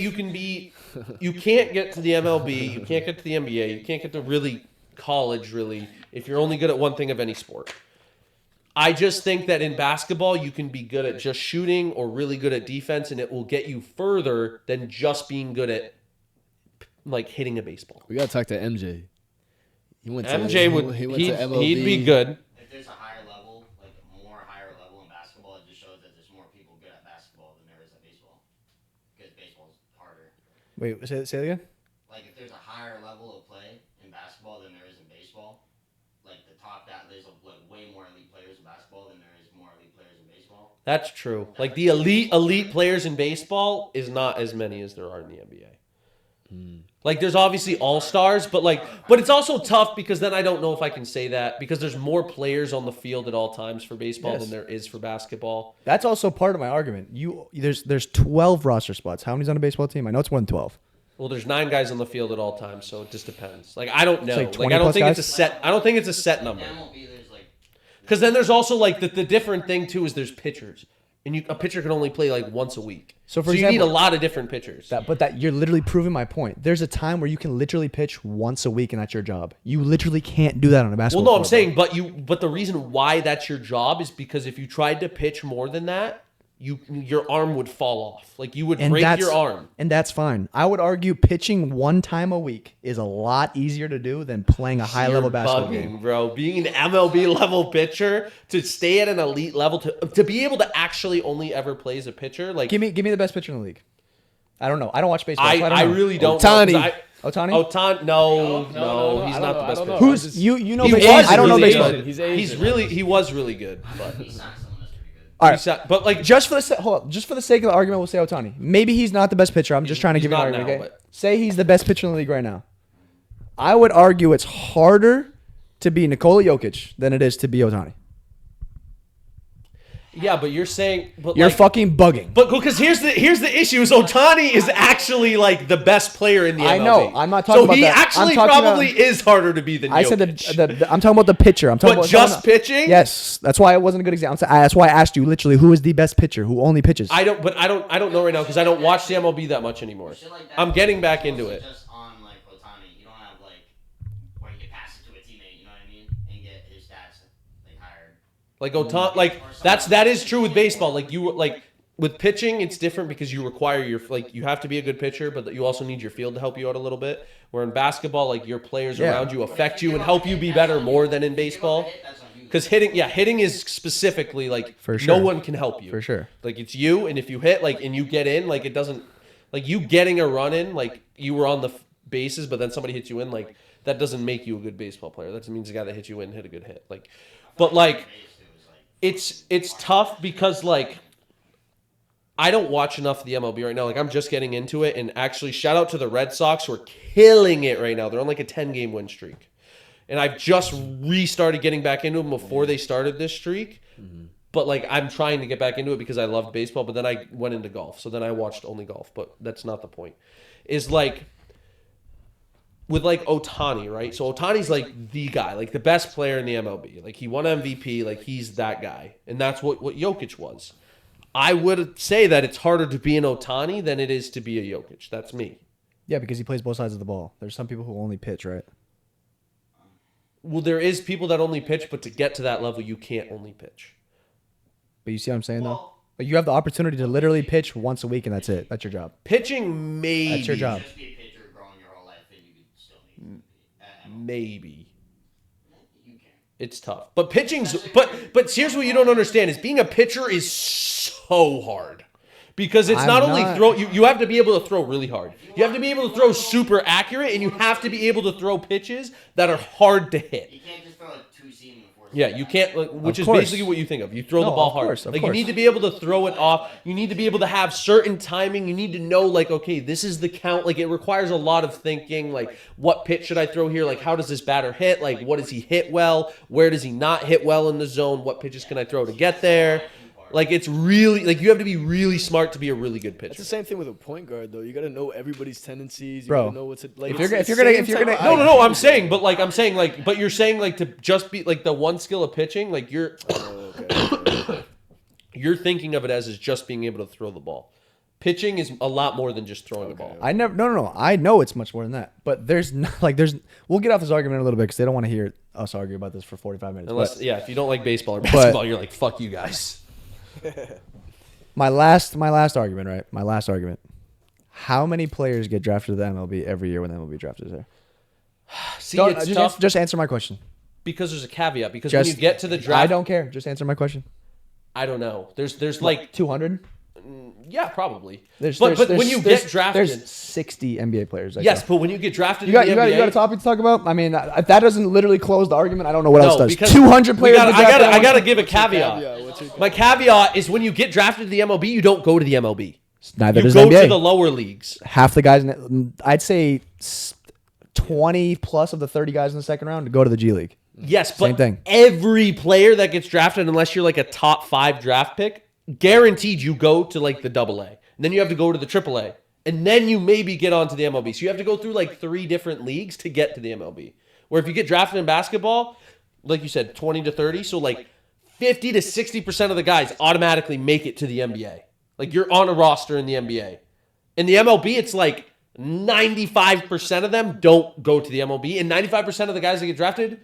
you can't get to the MLB, you can't get to the NBA, you can't get to really college, really, if you're only good at one thing of any sport. I just think that in basketball, you can be good at just shooting or really good at defense, and it will get you further than just being good at, like, hitting a baseball. We gotta talk to MJ. He went to MJ would, he went to MLB. he'd be good. If there's a higher level, like more higher level in basketball, it just shows that there's more people good at basketball than there is at baseball. Because baseball's harder. Wait, say it again. Like if there's a higher level of play in basketball than there is in baseball, like the top that there's like way more elite players in basketball than there is more elite players in baseball. That's true. Like, the elite players in baseball is not as many as there are in the NBA. Like, there's obviously all-stars, but it's also tough because then I don't know if I can say that because there's more players on the field at all times for baseball Yes. than there is for basketball. That's also part of my argument. There's 12 roster spots. How many's on a baseball team? I know it's more than 12. Well, there's 9 guys on the field at all times, so it just depends. Like, I don't know. like Like, 20 I don't plus think guys? it's a set. I don't think it's a set number. In MLB, there's like Because then there's also like the different thing too is there's pitchers, and a pitcher can only play like once a week. So, for you need a example- lot of different pitchers. But you're literally proving my point. There's a time where you can literally pitch once a week and that's your job. You literally can't do that on a Well, basketball no, I'm court, saying, but the reason why that's your job is because if you tried to pitch more than that, your arm would fall off. Like, you would And break that's- your arm. And that's fine. I would argue pitching one time a week is a lot easier to do than playing a high level You're basketball bugging, game. bro. Being an MLB level pitcher to stay at an elite level to be able to actually only ever play as a pitcher, like Give me the best pitcher in the league. I don't know. I don't watch baseball. so I I don't know. really don't. Ohtani. Know, 'cause Ohtani? Ohtani? No, no, he's I not don't the know, best I don't know. pitcher. Who's you know He baseball? was I don't know really baseball. good. He's Asian. He was really good. But he's not someone that's pretty good. All right. but like Just for the sake of the argument, we'll say Ohtani. Maybe he's not the best pitcher. I'm just trying to he's give you an not argument. now, Okay? but- Say he's the best pitcher in the league right now. I would argue it's harder to be Nikola Jokic than it is to be Ohtani. yeah, but you're saying but You're like, fucking bugging. But because here's the issue is Ohtani is actually like the best player in the MLB. I know. I'm not talking so about he that. I'm actually talking probably about- is harder to be than I said Jokic. I'm talking about the pitcher. I'm talking But about just pitching? Yes, that's why it wasn't a good example. That's why I asked you literally who is the best pitcher who only pitches. I don't know right now because I don't watch the MLB that much anymore. Shit like that, I'm getting back it's into also it. Just on like Ohtani, you don't have like where you can pass it to a teammate, you know what I mean, and get his stats like higher. Like Ohtani, like that is true with baseball. Like with pitching, it's different because you require you have to be a good pitcher, but you also need your field to help you out a little bit. Where in basketball, like your players Yeah. around you affect you and help you be better more than in baseball. Because hitting is specifically like For no sure. one can help you. For sure. Like it's you, and if you hit and you get in, like it doesn't like you getting a run in, like you were on the bases, but then somebody hits you in, like that doesn't make you a good baseball player. That just means the guy that hit you in hit a good hit. Like, but like it's tough because like I don't watch enough of the MLB right now. Like I'm just getting into it, and actually shout out to the Red Sox who are killing it right now. They're on like a 10-game win streak. And I've just restarted getting back into them before they started this streak. But like I'm trying to get back into it because I loved baseball, but then I went into golf. So then I watched only golf, but that's not the point. Is like with like Ohtani, right? So Ohtani's like the guy, like the best player in the MLB. Like he won MVP, like he's that guy. And that's what Jokic was. I would say that it's harder to be an Ohtani than it is to be a Jokic. That's me. Yeah, because he plays both sides of the ball. There's some people who only pitch, right? Well, there is people that only pitch, but to get to that level, you can't only pitch. But you see what I'm saying though? Like you have the opportunity to literally pitch once a week and that's it. That's your job. Pitching, maybe. That's your job. Just be a pitcher growing your whole life, and you could still be. Maybe. You can. It's tough. But pitching's but here's what you don't understand is being a pitcher is so hard. Because it's I'm not only not- throw you have to be able to throw really hard. You have to be able to throw super accurate, and you have to be able to throw pitches that are hard to hit. You can't just throw a two-seam and force. Yeah, you can't, which Of is course. basically what you think of. You throw the No, ball of hard. course, of Like you course. need to be able to throw it off. You need to be able to have certain timing. You need to know, like, okay, this is the count. Like it requires a lot of thinking. Like, what pitch should I throw here? Like, how does this batter hit? Like, what does he hit well? Where does he not hit well in the zone? What pitches can I throw to get there? Like it's really like you have to be really smart to be a really good It's the pitcher. same thing with a point guard, though. You got to know everybody's tendencies. You Bro, got to know what's like. if you're it's gonna- the if you're same gonna- type of No, IQ, I'm saying, bro. but you're saying like to just be like the one skill of pitching, like Oh, okay. you're thinking of it as is just being able to throw the ball. Pitching is a lot more than just throwing the ball. I never. No. I know it's much more than that. But there's not like there's. We'll get off this argument in a little bit because they don't want to hear us argue about this for 45 minutes. Unless, But yeah, if you don't like baseball or basketball, you're like, fuck you guys. my last argument, right? My last argument. How many players get drafted to the MLB every year when the MLB draft is there? See, Don't- it's just, tough just answer my question. because there's a caveat. Because Just, when you get to the draft, I don't care. Just answer my question. I don't know. There's like, 200. yeah, probably. There's, but there's- when you there's- get drafted, there's 60 NBA players. yes, but when you get drafted, You got, in you, the got, NBA, you got a topic to talk about? I mean, if that doesn't literally close the argument, I don't know what else no, does. because 200 we players. gotta- get drafted I gotta at give a What's your caveat. What's your My caveat is when you get drafted to the MLB, you don't go to the MLB. once. Neither You does go NBA. to the lower leagues. Half the guys, I'd say 20 plus of the 30 guys in the second round to go to the G League. Yes, but Same thing. every player that gets drafted, unless you're like a top 5 draft pick, guaranteed you go to like the AA. And then you have to go to the AAA. And then you maybe get onto the MLB. So you have to go through like 3 different leagues to get to the MLB. Where if you get drafted in basketball, like you said, 20 to 30, so like 50 to 60% of the guys automatically make it to the NBA. Like you're on a roster in the NBA. In the MLB, it's like 95% of them don't go to the MLB. And 95% of the guys that get drafted,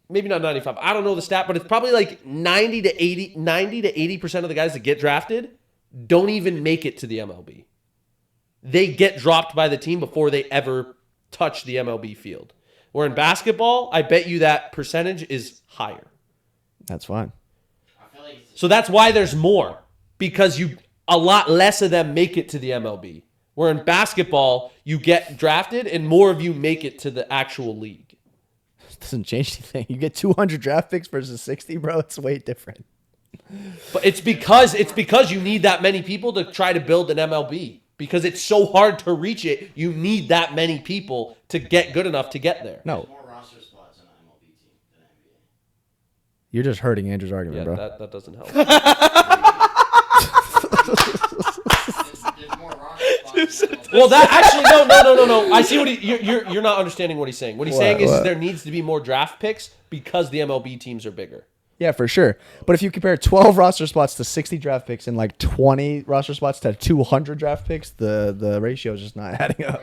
maybe not 95, I don't know the stat, but it's probably like 90 to 80% of the guys that get drafted don't even make it to the MLB. They get dropped by the team before they ever touch the MLB field. Where in basketball, I bet you that percentage is higher. That's fine. I feel like it's So that's why there's more, because a lot less of them make it to the MLB. Where in basketball, you get drafted and more of you make it to the actual league. It doesn't change anything. You get 200 draft picks versus 60, bro. It's way different. But it's because you need that many people to try to build an MLB. Because it's so hard to reach it, you need that many people to get good enough to get there. No, there's more roster spots in an MLB team than NBA. you're just hurting Andrew's argument, Yeah, bro. that doesn't help. There's more roster spots in MLB. Well, that actually no. I see what you're not understanding what he's saying. What he's saying is What? there needs to be more draft picks because the MLB teams are bigger. Yeah, for sure. But if you compare 12 roster spots to 60 draft picks and like 20 roster spots to 200 draft picks, the ratio is just not adding up.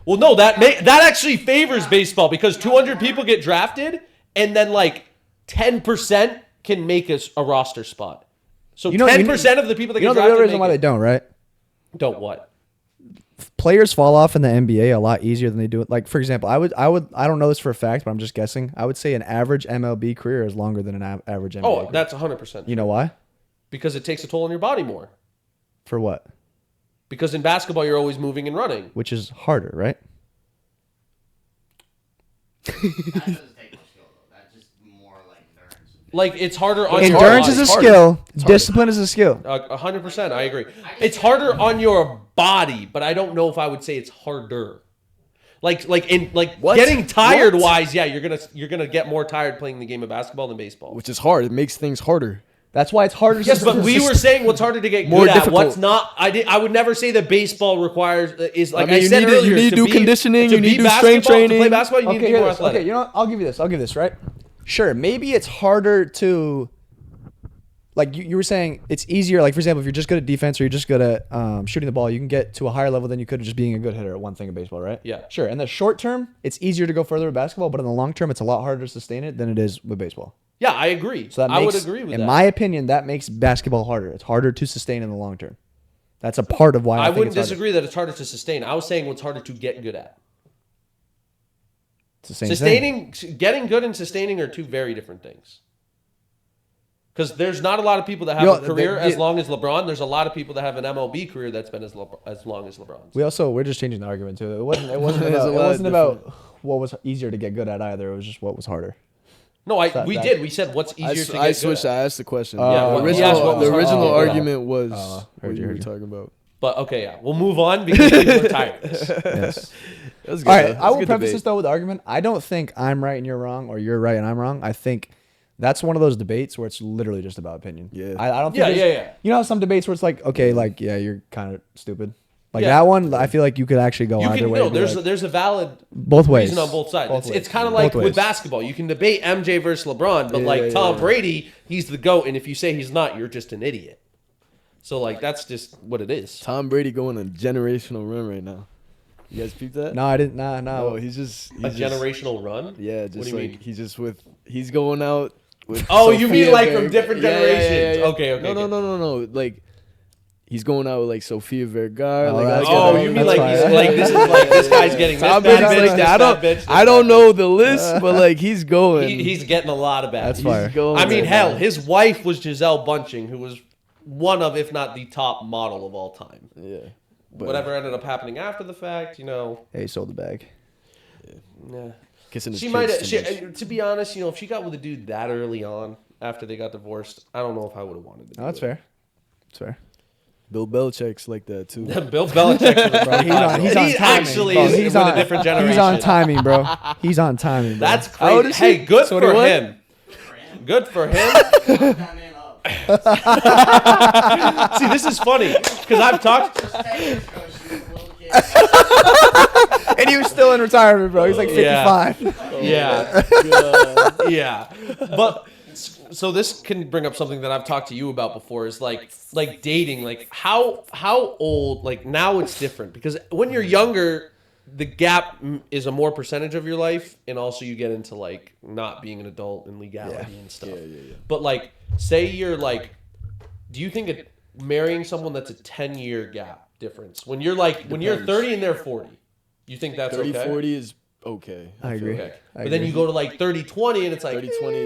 Well, no, that actually favors baseball because 200 people get drafted and then like 10% can make a roster spot. So You know- 10% of the people that You know get the drafted real reason why they don't, right? don't what? Players fall off in the NBA a lot easier than they do it. Like, for example, I don't know this for a fact, but I'm just guessing. I would say an average MLB career is longer than an average NBA Oh, career. that's 100%. You know why? Because it takes a toll on your body more. For what? Because in basketball, you're always moving and running. Which is harder, right? That doesn't take much skill though. That's just more like endurance. Like, it's harder on your Endurance body. is a It's harder. skill. It's harder. Discipline is a skill. 100%. I agree. It's harder on your body, but I don't know if I would say it's harder. Like What? getting tired What? wise, yeah, you're gonna get more tired playing the game of basketball than baseball. Which is hard. It makes things harder. That's why it's harder. Yes, but we were saying what's harder to get More good at. difficult. What's not? I would never say that baseball requires is like I mean, I you said need to- earlier. you need to do conditioning, To you need be to do strength basketball, to play training. basketball, you need to be hear more this. athletic. Okay, you know what? I'll give you this, right? Sure, maybe it's harder to, like you were saying, it's easier. Like, for example, if you're just good at defense or you're just good at shooting the ball, you can get to a higher level than you could just being a good hitter at one thing in baseball, right? Yeah. Sure. In the short term, it's easier to go further with basketball, but in the long term, it's a lot harder to sustain it than it is with baseball. Yeah, I agree. So that I would makes, agree with in that. my opinion, that makes basketball harder. It's harder to sustain in the long term. That's a part of why I think wouldn't it's harder. disagree that it's harder to sustain. I was saying what's harder to get good at. It's the same thing. Getting good and sustaining are two very different things. Because there's not a lot of people that have Yo, a career the- as long as LeBron. There's a lot of people that have an MLB career that's been as long as LeBron's. We're just changing the argument too. It wasn't There's a about, it lot wasn't different. about what was easier to get good at either. It was just what was harder. No, that- we that- did. We said what's easier to get I good switched. at. I asked the question. Yeah, the what- he asked what was the hard to original get good at. argument was heard what you, you were heard you. talking about. But okay, yeah, we'll move on because people are tired of this. Yes. That was good. All right. though. That I was a will good preface debate. this though with the argument. I don't think I'm right and you're wrong, or you're right and I'm wrong. I think That's one of those debates where it's literally just about opinion. Yeah. I don't think. Yeah. You know how some debates where it's like, okay, like yeah, you're kind of stupid. Like Yeah. that one, I feel like you could actually go You either can way. no. and be There's like, there's a valid both ways. reason on both sides. Both It's ways. kind of like Both with ways. basketball. You can debate MJ versus LeBron, but like Tom Brady, he's the GOAT, and if you say he's not, you're just an idiot. So like that's just what it is. Tom Brady going on a generational run right now. You guys peep that? No, I didn't. Nah. No, he's just A generational run? Yeah, What just do you like mean? he's going out with. Oh, you mean Sophia like from Ver- different Yeah, generations? yeah. Okay. No. Like he's going out with like Sofia Vergara. Oh, like, that's I Oh, get you it. mean That's like fine. he's like this is like this guy's getting this Tom bad Brady's bitch, like this that. bad bitch, this I don't bad know the list, but like he's going. He's getting a lot of bad. That's He's fire. going I mean, right hell, now. his wife was Giselle Bunching, who was one of, if not the top model of all time. Yeah. But Whatever ended up happening after the fact, Hey, he sold the bag. nah. Kissing his She might kids have. too much. To be honest, if she got with a dude that early on after they got divorced, I don't know if I would have wanted to. No, that's fair. That's fair. Bill Belichick's like that too. Bill Belichick was a Bro, he's on, he's on he timing. actually Bro, is he's with on, a different generation. He's on timing, bro. He's on timing, bro. That's How old crazy. is Hey, he? good for 21? him. Good for him. Fuck that man up. See, this is funny because I've talked. Just 10 years ago, she was a little kid. and he was still in retirement, bro. He's like Yeah. 55. Yeah. But so this can bring up something that I've talked to you about before is like dating, like how old, like now it's different because when you're younger, the gap is a more percentage of your life, and also you get into like not being an adult and legality and stuff. Yeah. But like, say you're like, do you think marrying someone that's a 10-year gap difference when you're like when you're 30 and they're 40, you think that's 30, okay? 40 is okay. I agree. Okay. I But then agree. you go to like 30, 20, and it's like 30, 20,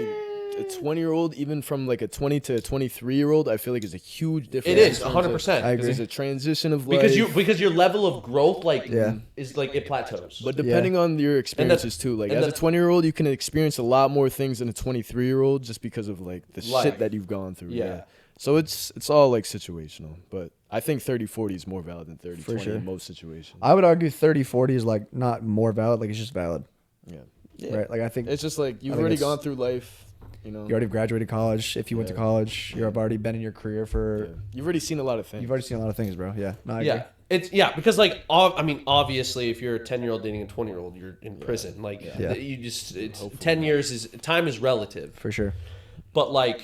a 20-year-old, even from like a 20 to a 23-year-old, I feel like is a huge difference. it is in terms of- 100%. I agree. There's a transition of because life. because your level of growth Yeah. is like it plateaus. But depending on your experiences too, like and as a that's- 20-year-old, you can experience a lot more things than a 23-year-old just because of like the Life. shit that you've gone through. Yeah. So it's all like situational, but I think 30, 40 is more valid than 30, For 20 sure. in most situations. I would argue 30, 40 is like not more valid. Like it's just valid, Yeah. right? Like I think It's just like you've think already it's- gone through life, you know. you already graduated college. If you went to Yeah. college, you've already been in your career for. Yeah. You've already seen a lot of things. You've already seen a lot of things, bro. Yeah. No, I agree. yeah. It's because like I mean obviously if you're a 10-year-old dating a 20-year-old, you're in prison. Like Yeah. you just it's 10 years is time is relative. For sure. But like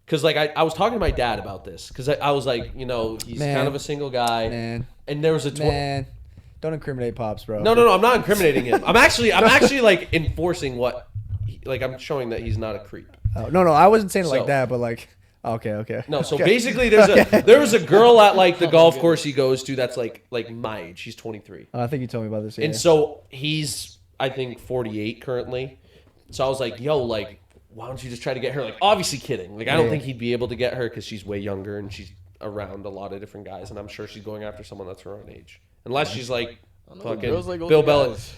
because like I was talking to my dad about this because I was like, he's Man. kind of a single guy, Man. and there was a Man. Don't incriminate Pops, bro. No, I'm not incriminating him. I'm actually like enforcing what, like I'm showing that he's not a creep. Oh, no, I wasn't saying it So- like that, but like, okay. No, so Okay. basically there was a girl at like the golf course he goes to that's like my age. She's 23, I think you told me about this. Yeah. and so he's I think 48 currently. So I was like, yo, like why don't you just try to get her? Like obviously kidding. Like I don't Yeah. think he'd be able to get her because she's way younger and she's around a lot of different guys, and I'm sure she's going after someone that's her own age, unless she's like fucking girls like Bill older Belichick. guys.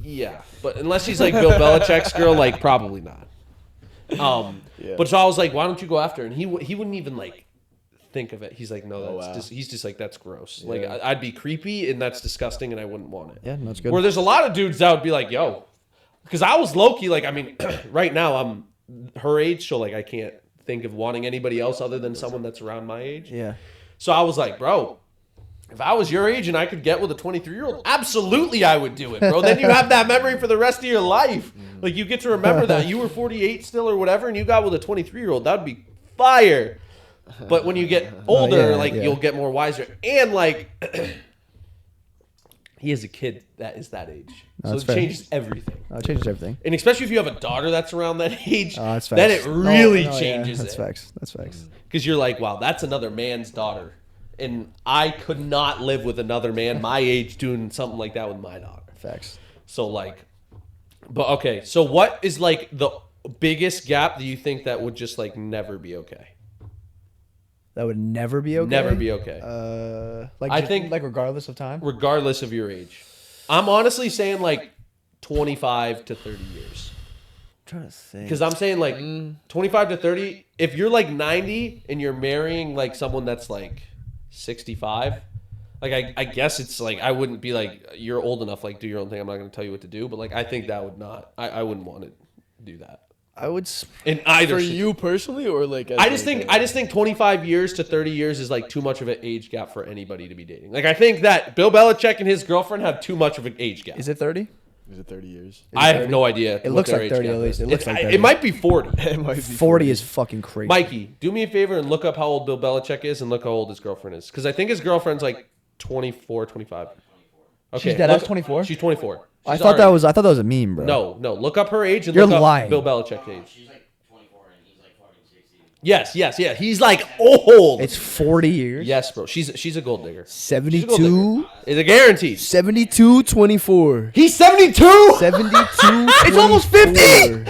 Yeah, but unless she's like Bill Belichick's girl, like probably not. Yeah. But so I was like, why don't you go after her? And he wouldn't even like think of it. He's like, no, that's wow. just he's just like that's gross. Like Yeah. I'd be creepy and that's disgusting and I wouldn't want it. Yeah, that's good. Where there's a lot of dudes that would be like, yo, because I was low key like I mean, right now I'm her age, so like I can't think of wanting anybody else other than someone that's around my age. Yeah. So I was like, bro, if I was your age and I could get with a 23-year-old, absolutely I would do it, bro. Then you have that memory for the rest of your life. Like you get to remember that you were 48 still or whatever, and you got with a 23-year-old. That'd be fire. But when you get older, yeah, like yeah. you'll get more wiser, and like he is a kid that is that age, so That's it fair. changes everything. It changes everything. And especially if you have a daughter that's around that age, That's then facts. it really No, yeah, changes That's it. facts. That's facts. Because you're like, wow, that's another man's daughter. And I could not live with another man my age doing something like that with my daughter. Facts. So, like, but okay. So, what is like the biggest gap do you think that would just like never be okay? That would never be okay. Never be okay. Like I just, think- like regardless of time. Regardless of your age. I'm honestly saying like 25 to 30 years. I'm trying to think. Because I'm saying like 25 to 30, if you're like 90 and you're marrying like someone that's like 65, like I guess it's like I wouldn't be like you're old enough, like do your own thing. I'm not going to tell you what to do, but like I think that would not. I wouldn't want to do that. I would in either. for you personally, or like as I just like think I just think 25 years to 30 years is like too much of an age gap for anybody to be dating. Like I think that Bill Belichick and his girlfriend have too much of an age gap. Is it 30? is it 30 years? I have no idea. It what looks their like age 30 gap at least. is. It looks like 30. It might be 40. It might be 40 is fucking crazy. Mikey, do me a favor and look up how old Bill Belichick is and look how old his girlfriend is. Because I think his girlfriend's like 24, 25. Okay, She's dead ass 24? She's 24. I She's thought that already- was a meme, bro. No. Look up her age and You're look up lying. Bill Belichick's age. She's like 24 and he's like fucking 60. Yes. He's like old. It's 40 years. Yes, bro. She's a gold digger. 72. It's a guarantee. 72, 24. He's 72. 72. It's almost 50.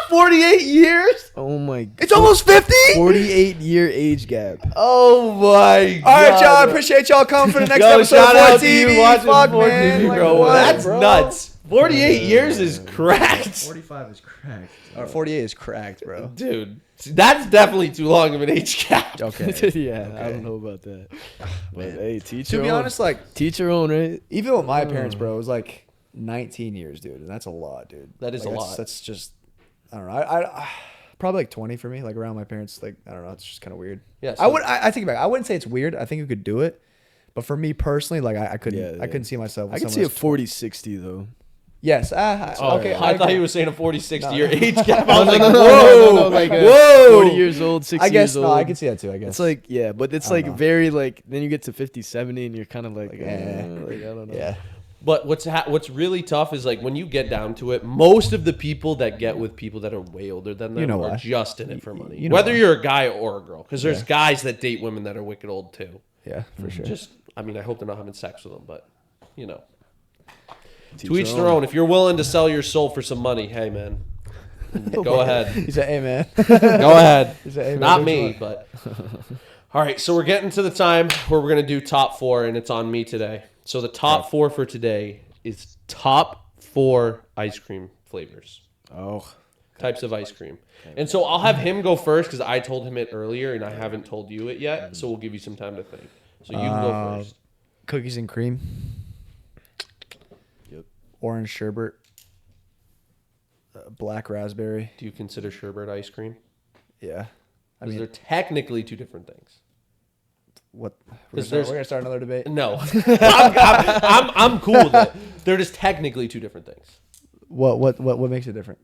48 years. Oh my god. It's almost 50. 48-year age gap. Oh my god. All right, y'all. I appreciate y'all coming for the next Yo, episode shout of out 4 to you TV. watching Fuck, 4 man. TV, Like, bro. what, That's bro? nuts. 48 years is cracked. 45 is cracked. Or 48 is cracked, bro. Dude, that's definitely too long of an age gap. Okay. Yeah, I don't know about that. But hey, teach To your be own. honest, like, Teach your own, right? even with my parents, bro, it was like 19 years, dude. And that's a lot, dude. That is Like, a that's- lot. That's just, I don't know. I probably like 20 for me, like around my parents. Like, I don't know. It's just kind of weird. Yeah, I take it back. I wouldn't say it's weird. I think you could do it. But for me personally, like, I couldn't, Yeah, I couldn't see myself. I with can see someone a that's 40, 60 though. Yes. Oh, Okay. I thought agree. he was saying a 40, 60 year age gap. I was like, no, whoa, like whoa. 40 years old, 60 I guess years old. no, I can see that too. I guess It's like, yeah, but it's I like don't know. very like, then you get to 50, 70 and you're kind of like, Like, like, I don't know. yeah. But what's really tough is like when you get down to it, most of the people that get with people that are way older than them You know are why. just in it for money. You know Whether why. you're a guy or a girl, because there's Yeah. guys that date women that are wicked old too. Yeah, for sure. Just, I mean, I hope they're not having sex with them, but you know, Teach to each your their own. If you're willing to sell your soul for some money, hey man, go ahead, He said, "Hey, man." go ahead. He said, "Hey, man, Not do what you me, but all right. So we're getting to the time where we're gonna do top 4, and it's on me today. So the top 4 for today is top 4 ice cream flavors. Oh, Types of ice cream. And so I'll have him go first because I told him it earlier and I haven't told you it yet. So we'll give you some time to think. So you can go first. Cookies and cream. Yep. Orange sherbet. Black raspberry. Do you consider sherbet ice cream? Yeah. I Because mean, they're technically 2 different things. what? We're 'Cause gonna, there's- we're gonna start another debate. No. I'm cool with it. They're just technically 2 different things. What makes it different?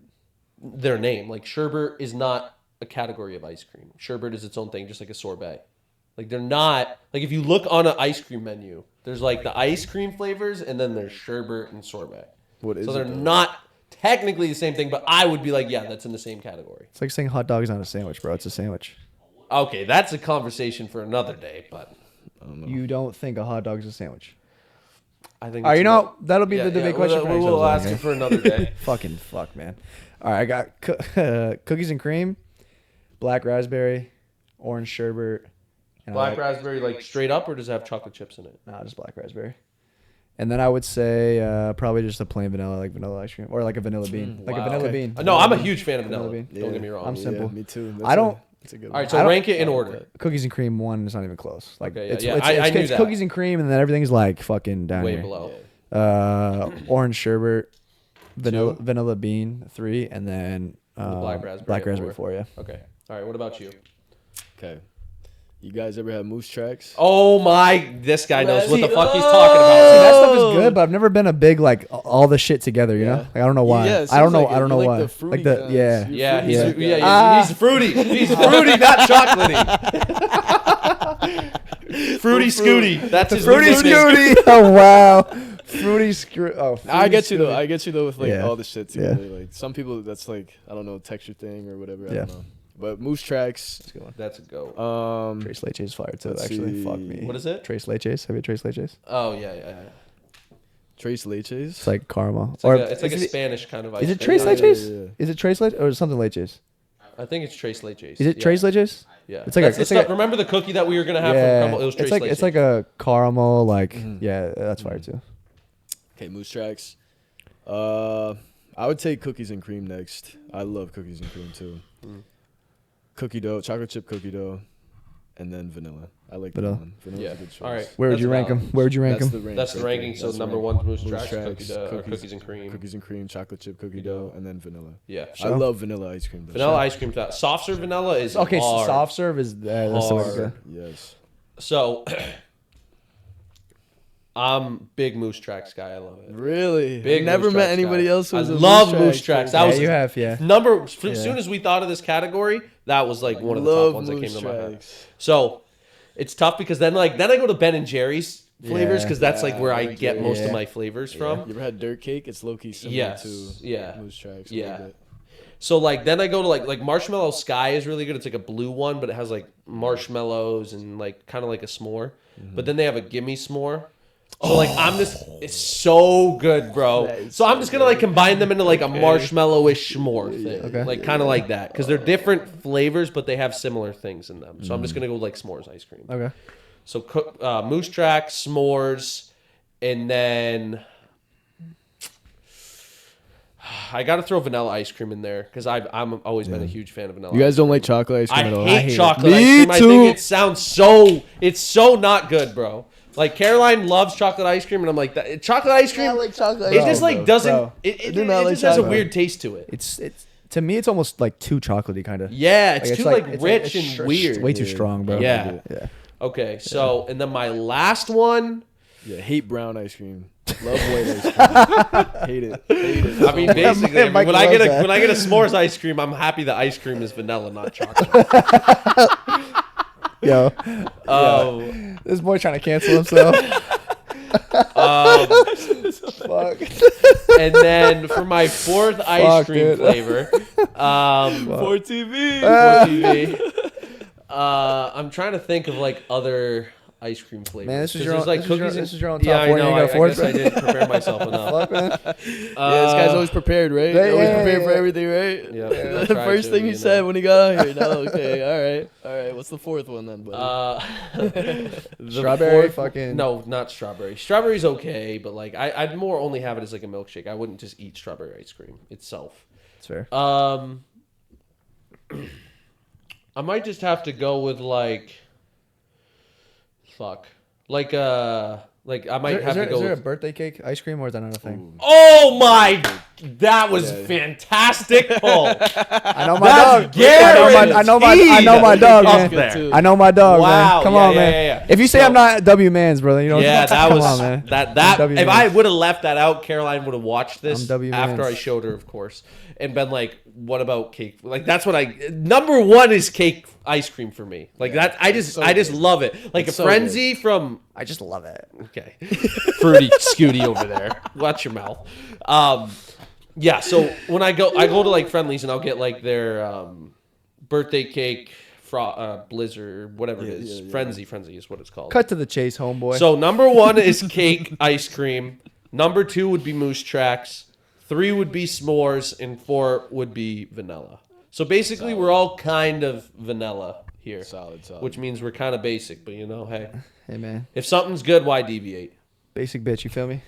Their name. Like sherbet is not a category of ice cream. Sherbet is its own thing, just like a sorbet. Like they're not, like if you look on an ice cream menu, there's like the ice cream flavors and then there's sherbet and sorbet. what is So it? they're though? not technically the same thing, but I would be like, yeah, that's in the same category. It's like saying hot dog is not a sandwich, bro. It's a sandwich. Okay, that's a conversation for another day, but You don't think a hot dog is a sandwich? I think. All right, it's you another- know that'll be the debate question. for next We'll episode, ask okay? it for another day. Fucking fuck, man. All right, I got cookies and cream, black raspberry, orange sherbet, and Black raspberry, like straight up, or does it have chocolate chips in it? Nah, just black raspberry. And then I would say probably just a plain vanilla, like vanilla ice cream, or like a vanilla bean, like a Wow. vanilla Okay. bean. No, I'm a huge fan of Vanilla vanilla. bean. Don't get me wrong. I'm simple. me too. I don't- That's a good All one. right, so I don't- rank it in order. Cookies and cream one is not even close. Like Okay, yeah, it's, yeah, it's, I it's, knew it's that. cookies and cream, and then everything's like fucking down Way here. below. Orange sherbet, vanilla 2. vanilla bean 3, and then black raspberry black at raspberry 4. 4. Yeah. Okay. All right. What about you? Okay. You guys ever had moose tracks? Oh my! This guy knows what the Let's fuck he's go. talking See, about. that stuff is good, but I've never been a big like all the shit together. You know, Yeah. like I don't know why. Yeah, it I don't seems know. like it. I don't You know like why. the fruity Like the kinds. yeah. You- Yeah, fruity he's, guy. yeah, Ah. he's fruity. He's fruity, not chocolatey. Fruity Scooty. That's his Fruity new nickname. Scooty. Oh wow. Fruity Scooty. Oh, Nah, I Fruity get you though. Scooty. I get you though with like Yeah. all the shit Yeah. together. Like some people, that's like I don't know, texture thing or whatever. I Yeah. don't know. But moose tracks. That's a good one. That's a go. Trace Leches fire too. let's Actually, fuck see. me. What is it? Trace Leches. Have you Trace Leches? Oh yeah, yeah. Trace leches. It's like caramel. It's like, it's like a is it, Spanish kind of ice is it cream. Trace Yeah, Leches? yeah, yeah. Is it Trace Leches or is it something Leches? I think it's Trace Leches. Is it yeah. Trace Leches? Yeah. It's like That's a- the it's like stuff. a- Remember the cookie that we were gonna have Yeah. from Crumble? It was Trace it's like a caramel. Like Mhm. yeah, that's fire too. Okay, moose tracks. I would take cookies and cream next. I love cookies and cream too. Mm. Cookie dough, chocolate chip cookie dough, and then vanilla. I like Vanilla. that one. Vanilla's Yeah. a good choice. All right. Where would That's you rank valid. them? Where would you rank That's them? the rank. That's the right ranking. there. So That's the number rank. one, Moose Moose Tracks, Tracks, cookies and cream. Cookies and cream, chocolate chip cookie dough, and then vanilla. Yeah. I Sure. love vanilla ice cream. Though. Vanilla ice cream. Soft serve vanilla is Okay, hard. soft serve is that's the way to go. Hard. Yes. So I'm big Moose Tracks guy. I love it. Really? Big I've never Moose met Tracks anybody guy. else who I was a love Moose Moose Tracks. That Yeah, was you have, yeah. number. As Yeah. soon as we thought of this category, that was like one of the Love top ones that came Moose to my head. Tracks. So it's tough because then I go to Ben and Jerry's flavors Yeah. because that's like where I Ben and get most of Jerry's. my flavors You from. ever had dirt cake? It's low key similar Yes. to Yeah. Moose Tracks. Yeah. A little bit. So like then I go to like Marshmallow Sky is really good. It's like a blue one, but it has like marshmallows and like kind of like a s'more. But then they have a gimme s'more. So like it's so good, bro. That So is I'm just gonna like combine them into like a marshmallow-ish s'more thing, Okay. like kind of like that, because they're different flavors, but they have similar things in them. So I'm just gonna go like s'mores ice cream. Okay. So Moose Tracks, s'mores, and then I got to throw vanilla ice cream in there because I'm always been a huge fan of vanilla. You ice guys don't like chocolate ice I cream at all? hate it. chocolate Me ice cream. I too. think it sounds it's so not good, bro. Like Caroline loves chocolate ice cream, and I'm like, chocolate ice cream. chocolate It just like doesn't. bro. It do not like just has a chocolate. weird taste to it. It's to me, it's almost like too chocolatey, kind of. Yeah, it's too like it's rich it's and weird. way too strong, bro. Yeah. Yeah. Okay, so and then my last one. Yeah, hate brown ice cream. Love white ice cream. Hate it. Hate it. I mean, basically, I mean, Mike when I get loves that. when I get a s'mores ice cream, I'm happy the ice cream is vanilla, not chocolate. Yo, Oh, this boy trying to cancel himself. Fuck. and then for my fourth ice Fuck, cream dude. flavor, For TV. for TV, I'm trying to think of like other ice cream flavors. Man, this is 'Cause your there's, own- like this is your- cookies and- this is your own Yeah, top I four, you know. ain't I got fourth? guess I didn't prepare myself enough. Fuck, man. Yeah, this guy's always prepared, right? Yeah, always yeah, prepared yeah, for yeah. everything, right? Yeah, the I try first to, thing he you said know. when he got out here. No, okay, all right. What's the fourth one then, buddy? The Strawberry, fourth- fucking. No, not strawberry. Strawberry's okay, but like I'd more only have it as like a milkshake. I wouldn't just eat strawberry ice cream itself. It's fair. I might just have to go with like I might have to go Is there a with, birthday cake ice cream, or is that not a thing? oh my, that was Yeah. fantastic pull. I know my That's dog. I know my dog, Up man. there. I know my dog, Wow, man. Come yeah, on, yeah, man. yeah, yeah. If you say So- I'm not W man's, brother, you know. Yeah, that come was on, man. that. I'm W If man. I would have left that out, Caroline would have watched this I'm W after man's. I showed her, of course, and been like, "What about cake?" Like that's what number one is cake ice cream for me. Like that, I just good. love it. Like It's a so frenzy from I just love it. okay, fruity Scooty over there. Watch your mouth. Yeah. So when I go to like Friendlies and I'll get like their birthday cake, blizzard, whatever it is. yeah. Frenzy is what it's called. Cut to the chase, homeboy. So number one is cake ice cream. Number two would be Moose Tracks. 3 would be s'mores, and 4 would be vanilla. So basically, we're all kind of vanilla here, Solid. which means we're kind of basic. But you know, hey, hey, man. if something's good, why deviate? Basic bitch, you feel me?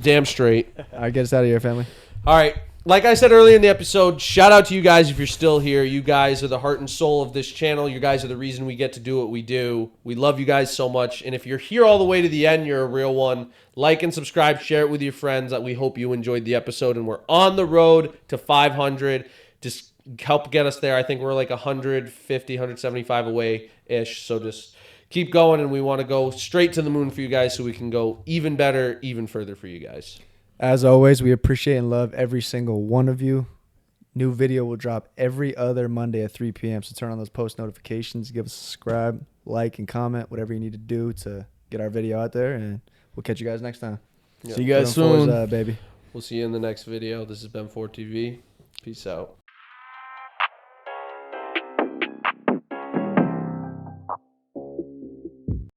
Damn straight. All right, get us out of here, family. All right. Like I said earlier in the episode, shout out to you guys if you're still here. You guys are the heart and soul of this channel. You guys are the reason we get to do what we do. We love you guys so much. And if you're here all the way to the end, you're a real one. Like and subscribe. Share it with your friends. We hope you enjoyed the episode. And we're on the road to 500. Just help get us there. I think we're like 150, 175 away-ish. So just keep going. And we want to go straight to the moon for you guys so we can go even better, even further for you guys. As always, we appreciate and love every single one of you. New video will drop every other Monday at 3 p.m. So turn on those post notifications. Give us a subscribe, like, and comment, whatever you need to do to get our video out there. And we'll catch you guys next time. Yeah. See you guys Put 'em soon. forwards, baby. We'll see you in the next video. This has been 4TV. Peace out.